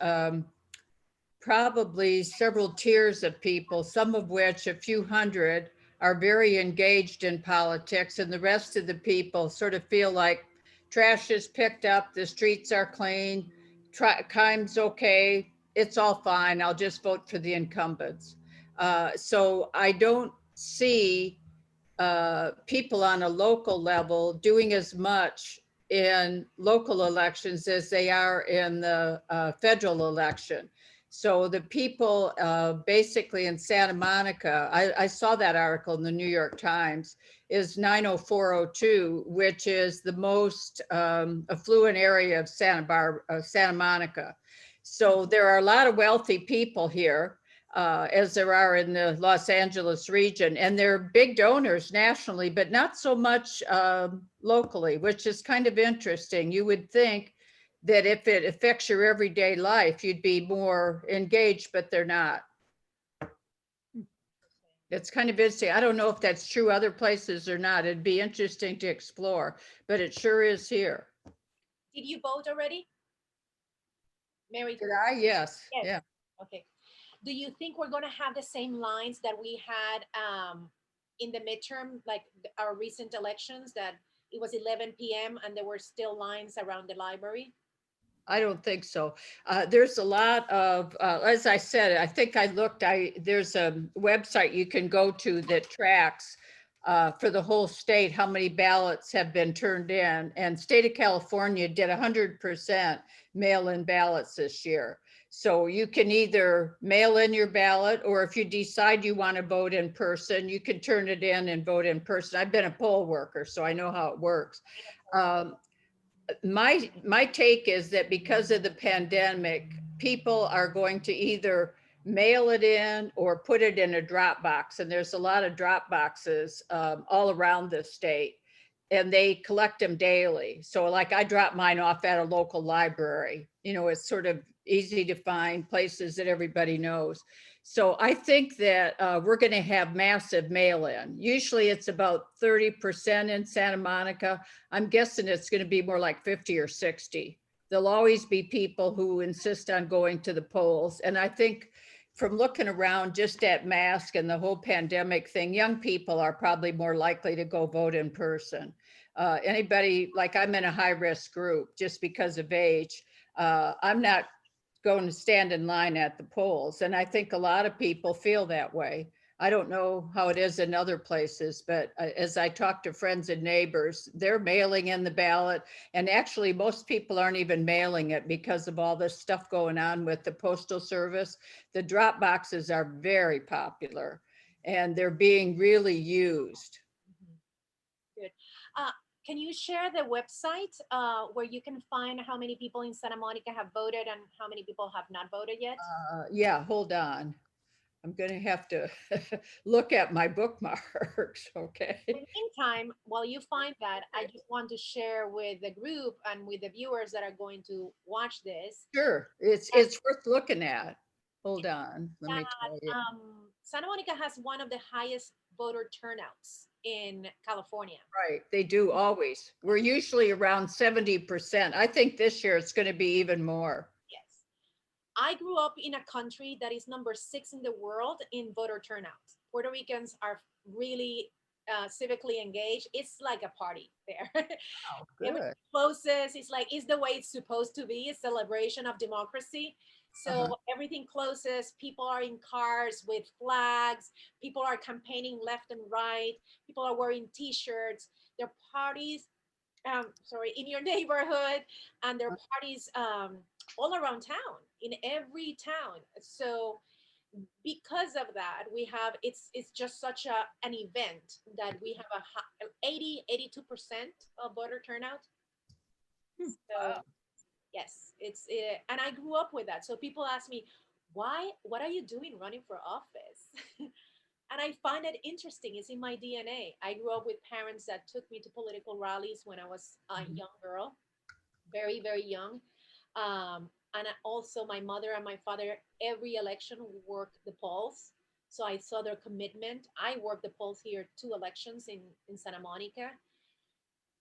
Speaker 2: probably several tiers of people, some of which, a few hundred, are very engaged in politics, and the rest of the people sort of feel like trash is picked up, the streets are clean, crime's okay, it's all fine, I'll just vote for the incumbents. So I don't see people on a local level doing as much in local elections as they are in the federal election. So the people basically in Santa Monica, I saw that article in the New York Times, is 90402, which is the most affluent area of Santa Monica. So there are a lot of wealthy people here, as there are in the Los Angeles region, and they're big donors nationally, but not so much locally, which is kind of interesting. You would think that if it affects your everyday life, you'd be more engaged, but they're not. It's kind of interesting. I don't know if that's true other places or not. It'd be interesting to explore, but it sure is here.
Speaker 1: Did you vote already? Mary?
Speaker 2: Did I? Yes.
Speaker 1: Yes.
Speaker 2: Yeah.
Speaker 1: Okay. Do you think we're going to have the same lines that we had in the midterm, like our recent elections, that it was 11 p.m. and there were still lines around the library?
Speaker 2: I don't think so. There's a lot of, as I said, I think I looked, there's a website you can go to that tracks for the whole state, how many ballots have been turned in. And state of California did 100% mail-in ballots this year. So you can either mail in your ballot, or if you decide you want to vote in person, you can turn it in and vote in person. I've been a poll worker, so I know how it works. My take is that because of the pandemic, people are going to either mail it in or put it in a drop box. And there's a lot of drop boxes all around the state, and they collect them daily. So like I drop mine off at a local library, it's sort of easy to find places that everybody knows. So I think that we're going to have massive mail-in. Usually it's about 30% in Santa Monica. I'm guessing it's going to be more like 50 or 60. There'll always be people who insist on going to the polls. And I think from looking around just at mask and the whole pandemic thing, young people are probably more likely to go vote in person. Anybody, like I'm in a high risk group just because of age. I'm not going to stand in line at the polls. And I think a lot of people feel that way. I don't know how it is in other places, but as I talk to friends and neighbors, they're mailing in the ballot. And actually, most people aren't even mailing it because of all this stuff going on with the Postal Service. The drop boxes are very popular and they're being really used.
Speaker 1: Good. Can you share the website where you can find how many people in Santa Monica have voted and how many people have not voted yet?
Speaker 2: Yeah, hold on. I'm going to have to look at my bookmarks. Okay.
Speaker 1: In the meantime, while you find that, I just want to share with the group and with the viewers that are going to watch this
Speaker 2: Sure. It's worth looking at. Hold on. Let me tell you.
Speaker 1: Santa Monica has one of the highest voter turnouts in California.
Speaker 2: Right. They do always. We're usually around 70%. I think this year it's going to be even more.
Speaker 1: Yes. I grew up in a country that is number 6 in the world in voter turnout. Puerto Ricans are really civically engaged. It's like a party there.
Speaker 2: Oh,
Speaker 1: Everything
Speaker 2: good.
Speaker 1: closes. It's the way it's supposed to be, a celebration of democracy. So
Speaker 2: Uh-huh.
Speaker 1: everything closes. People are in cars with flags. People are campaigning left and right. People are wearing T-shirts. There are parties, in your neighborhood, and there are parties all around town, in every town. So because of that, we have, it's just such an event that we have 82% of voter turnout. So yes, and I grew up with that. So people ask me, what are you doing running for office? And I find it interesting. It's in my DNA. I grew up with parents that took me to political rallies when I was a young girl, very, very young. And also, my mother and my father, every election worked the polls. So I saw their commitment. I worked the polls here 2 elections in Santa Monica.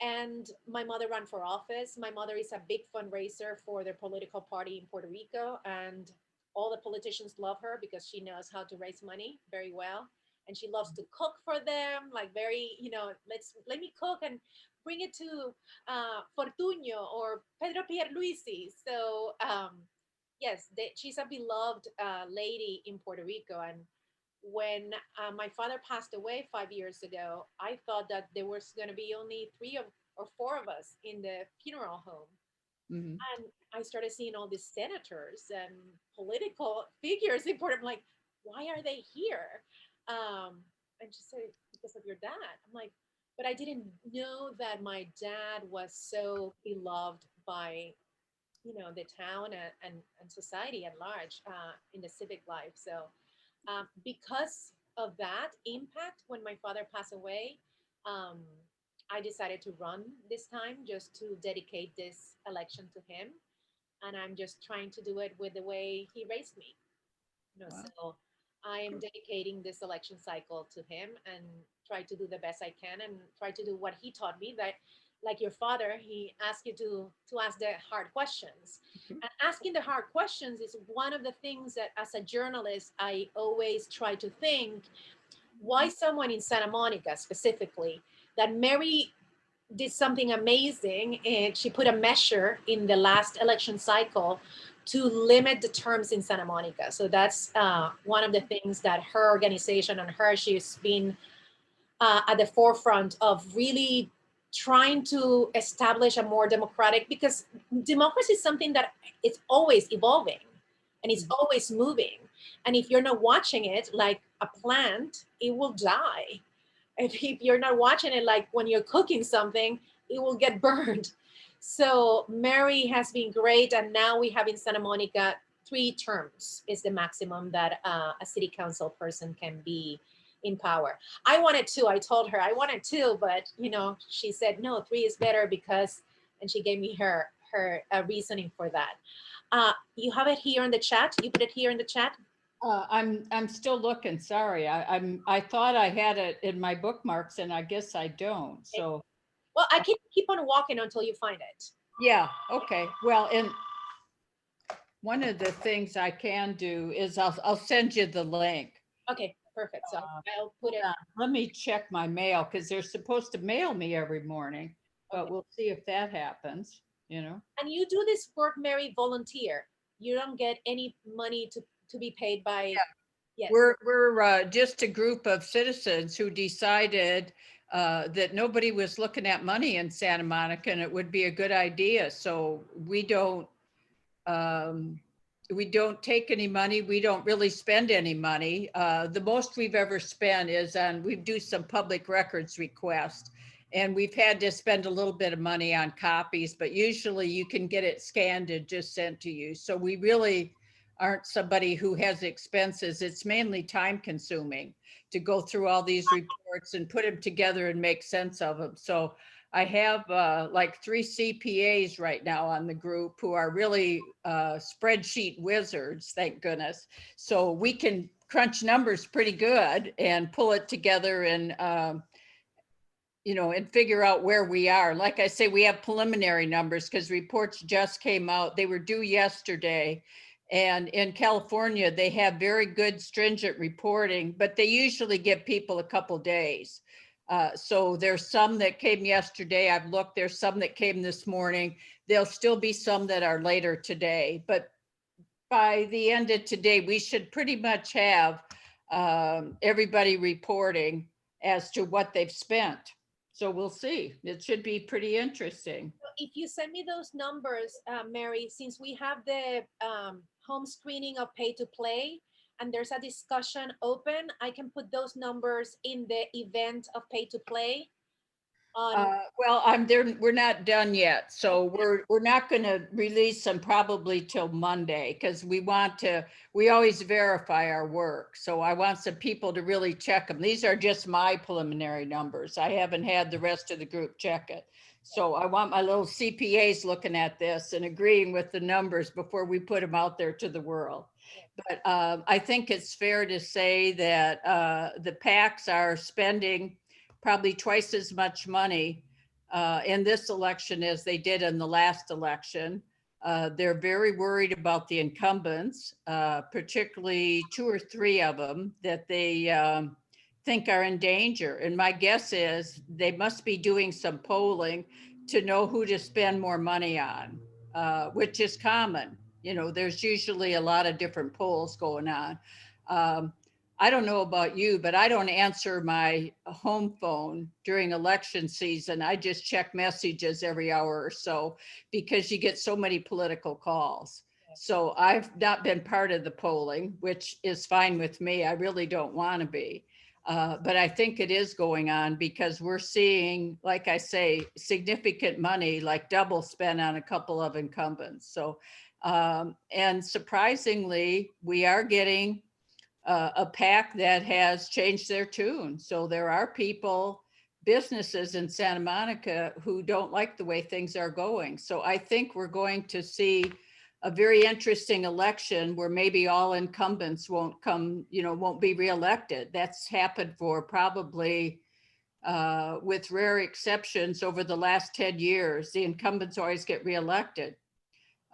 Speaker 1: And my mother ran for office. My mother is a big fundraiser for their political party in Puerto Rico. And all the politicians love her because she knows how to raise money very well. And she loves to cook for them, like very, let me cook and bring it to Fortunio or Pedro Pierluisi. So, yes, she's a beloved lady in Puerto Rico. And when my father passed away 5 years ago, I thought that there was going to be only or four of us in the funeral home.
Speaker 2: Mhm.
Speaker 1: And I started seeing all these senators and political figures in Puerto. I'm like, why are they here? And she said, because of your dad. I'm like, but I didn't know that my dad was so beloved by the town and society at large in the civic life. So because of that impact, when my father passed away, um, I decided to run this time just to dedicate this election to him. And I'm just trying to do it with the way he raised me.
Speaker 2: Wow.
Speaker 1: So I am dedicating this election cycle to him and try to do the best I can and try to do what he taught me, that like your father, he asked you to ask the hard questions.
Speaker 2: Mhm.
Speaker 1: And asking the hard questions is one of the things that as a journalist I always try to think, why someone in Santa Monica specifically, that Mary did something amazing, and she put a measure in the last election cycle to limit the terms in Santa Monica. So that's one of the things that her organization and she's been at the forefront of really trying to establish a more democratic, because democracy is something that it's always evolving and it's always moving. And if you're not watching it like a plant, it will die. If you're not watching it like when you're cooking something, it will get burned. So Mary has been great, and now we have in Santa Monica 3 terms is the maximum that a city council person can be in power. I wanted 2. I told her I wanted 2, but she said no, 3 is better because, and she gave me her reasoning for that. You have it here in the chat. You put it here in the chat.
Speaker 2: I'm still looking. Sorry, I thought I had it in my bookmarks, and I guess I don't. So
Speaker 1: Well, I can keep on walking until you find it.
Speaker 2: yeah, okay. Well, and one of the things I can do is I'll send you the link.
Speaker 1: Okay, perfect. So I'll put it.
Speaker 2: Let me check my mail because they're supposed to mail me every morning, but
Speaker 1: Okay.
Speaker 2: we'll see if that happens.
Speaker 1: And you do this work, Mary, volunteer. You don't get any money to be paid by.
Speaker 2: Yeah.
Speaker 1: Yes.
Speaker 2: We're just a group of citizens who decided that nobody was looking at money in Santa Monica, and it would be a good idea. So we don't take any money. We don't really spend any money. The most we've ever spent is we do some public records requests, and we've had to spend a little bit of money on copies, but usually you can get it scanned and just sent to you. So we really aren't somebody who has expenses. It's mainly time consuming to go through all these reports and put them together and make sense of them. So I have like 3 CPAs right now on the group who are really spreadsheet wizards, thank goodness. So we can crunch numbers pretty good and pull it together and and figure out where we are. Like I say, we have preliminary numbers because reports just came out. They were due yesterday. And in California, they have very good stringent reporting, but they usually give people a couple days. So there's some that came yesterday. I've looked, there's some that came this morning. There'll still be some that are later today, but by the end of today, we should pretty much have everybody reporting as to what they've spent. So we'll see. It should be pretty interesting.
Speaker 1: If you send me those numbers, Mary, since we have the home screening of pay to play, and there's a discussion open, I can put those numbers in the event of pay to play.
Speaker 2: Well, I'm there. We're not done yet, so we're not going to release them probably till Monday, because we always verify our work. So I want some people to really check them. These are just my preliminary numbers. I haven't had the rest of the group check it. So I want my little CPAs looking at this and agreeing with the numbers before we put them out there to the world. But I think it's fair to say that the PACs are spending probably twice as much money in this election as they did in the last election. They're very worried about the incumbents, particularly 2 or 3 of them that they think are in danger. And my guess is they must be doing some polling to know who to spend more money on, which is common. You know, there's usually a lot of different polls going on. I don't know about you, but I don't answer my home phone during election season. I just check messages every hour or so because you get so many political calls. So I've not been part of the polling, which is fine with me. I really don't want to be. But I think it is going on because we're seeing, like I say, significant money, like double spent on a couple of incumbents. So, and surprisingly, we are getting a PAC that has changed their tune. So there are people, businesses in Santa Monica who don't like the way things are going. So I think we're going to see a very interesting election where maybe all incumbents won't be reelected. That's happened for probably, with rare exceptions over the last 10 years, the incumbents always get reelected.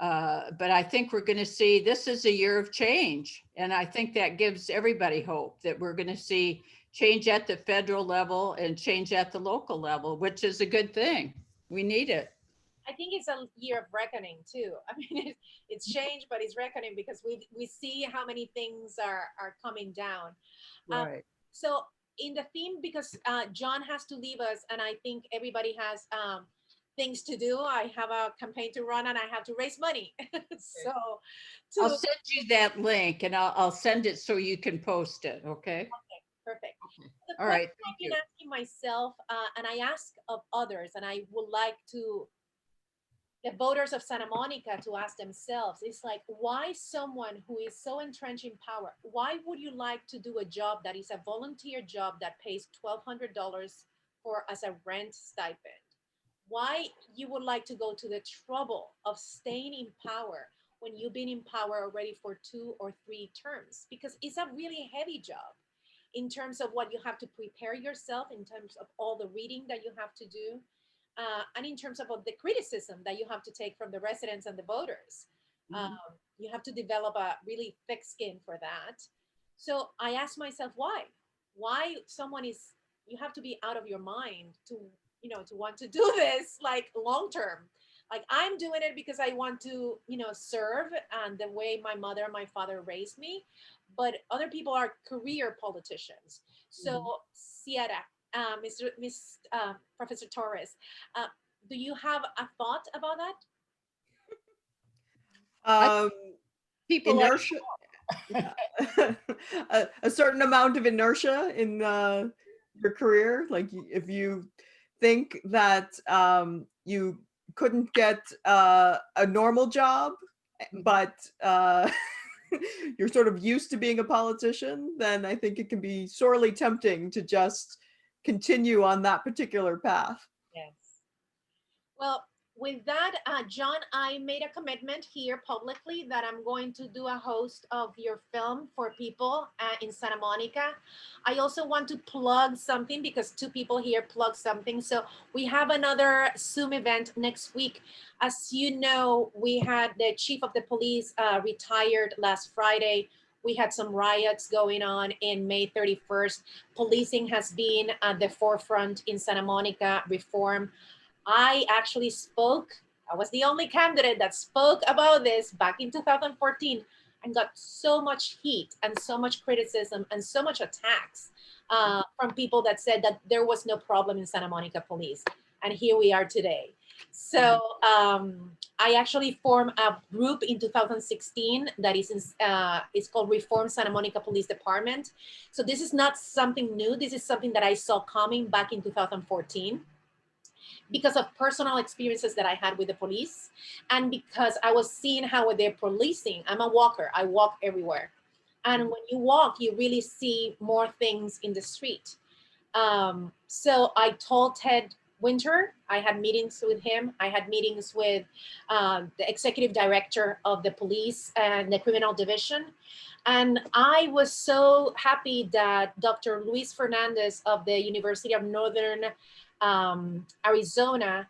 Speaker 2: But I think we're going to see, this is a year of change. And I think that gives everybody hope that we're going to see change at the federal level and change at the local level, which is a good thing. We need it.
Speaker 1: I think it's a year of reckoning too. I mean, it's change, but it's reckoning because we see how many things are coming down.
Speaker 2: Right.
Speaker 1: So in the theme, because John has to leave us, and I think everybody has things to do. I have a campaign to run and I have to raise money. So
Speaker 2: I'll send you that link and I'll send it so you can post it. Okay.
Speaker 1: Perfect.
Speaker 2: Okay.
Speaker 1: The
Speaker 2: All right.
Speaker 1: question I've been asking myself, and I ask of others, and I would like the voters of Santa Monica to ask themselves, is like, why someone who is so entrenched in power, why would you like to do a job that is a volunteer job that pays $1,200 for as a rent stipend? Why you would like to go to the trouble of staying in power when you've been in power already for 2 or 3 terms? Because it's a really heavy job in terms of what you have to prepare yourself, in terms of all the reading that you have to do, and in terms of the criticism that you have to take from the residents and the voters. You have to develop a really thick skin for that. So I asked myself, why you have to be out of your mind to want to do this like long term. Like, I'm doing it because I want to serve, and the way my mother and my father raised me, but other people are career politicians. So Ciara, Professor Torres, do you have a thought about that?
Speaker 2: People
Speaker 3: inertia. A certain amount of inertia in your career. Like, if you think that you couldn't get a normal job, but you're sort of used to being a politician, then I think it can be sorely tempting to just continue on that particular path.
Speaker 1: Yes. Well, with that, John, I made a commitment here publicly that I'm going to do a host of your film for people in Santa Monica. I also want to plug something because 2 people here plug something. So we have another Zoom event next week. As you know, we had the chief of the police retired last Friday. We had some riots going on in May 31st. Policing has been at the forefront in Santa Monica, reform. I actually spoke. I was the only candidate that spoke about this back in 2014 and got so much heat and so much criticism and so much attacks from people that said that there was no problem in Santa Monica police. And here we are today. So I actually formed a group in 2016 that is called Reform Santa Monica Police Department. So this is not something new. This is something that I saw coming back in 2014 because of personal experiences that I had with the police, and because I was seeing how they're policing. I'm a walker. I walk everywhere. And when you walk, you really see more things in the street. So I told Ted Winter, I had meetings with him. I had meetings with the executive director of the police and the criminal division. And I was so happy that Dr. Luis Fernandez of the University of Northern Arizona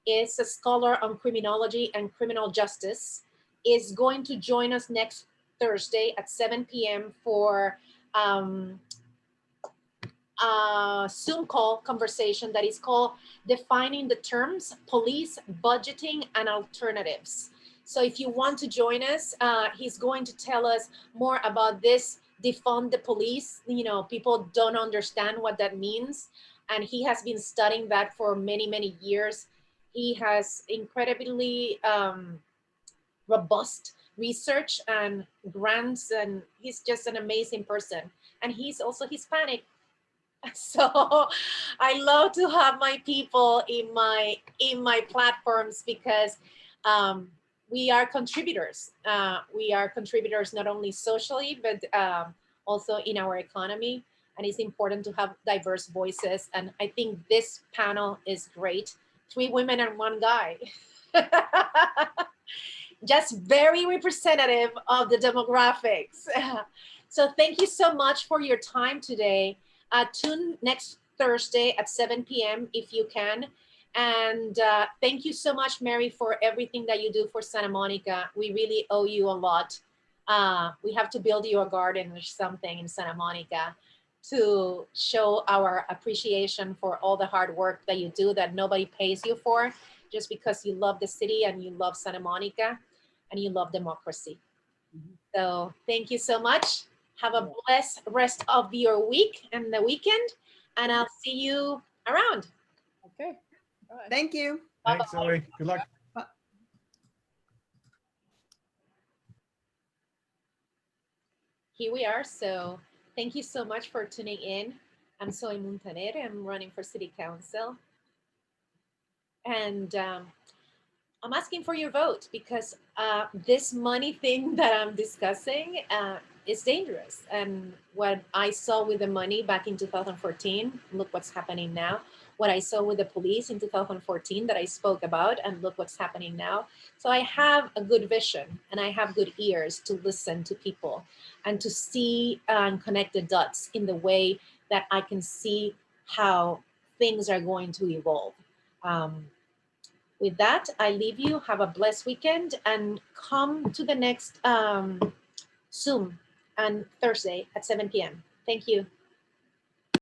Speaker 1: is a scholar on criminology and criminal justice, is going to join us next Thursday at 7 p.m. for a Zoom call conversation that is called Defining the Terms, Police, Budgeting, and Alternatives. So if you want to join us, he's going to tell us more about this, defund the police. You know, people don't understand what that means. And he has been studying that for many, many years. He has incredibly robust research and grants, and he's just an amazing person. And he's also Hispanic. So I love to have my people in my platforms because we are contributors. We are contributors not only socially, but also in our economy. And it's important to have diverse voices. And I think this panel is great. 3 women and 1 guy. Just very representative of the demographics. So thank you so much for your time today. Tune next Thursday at 7 p.m. if you can. And thank you so much, Mary, for everything that you do for Santa Monica. We really owe you a lot. We have to build you a garden or something in Santa Monica to show our appreciation for all the hard work that you do that nobody pays you for, just because you love the city and you love Santa Monica and you love democracy. So thank you so much. Have a blessed rest of your week and the weekend, and I'll see you around.
Speaker 2: Okay.
Speaker 3: Thank you.
Speaker 4: Thanks, Zoe. Good luck.
Speaker 1: Here we are. So thank you so much for tuning in. I'm Zoë Muntaner. I'm running for City Council. And I'm asking for your vote because this money thing that I'm discussing is dangerous. And what I saw with the money back in 2014, look what's happening now. What I saw with the police in 2014 that I spoke about, and look what's happening now. So I have a good vision and I have good ears to listen to people and to see and connect the dots in the way that I can see how things are going to evolve. With that, I leave you. Have a blessed weekend and come to the next Zoom on Thursday at 7 p.m. Thank you.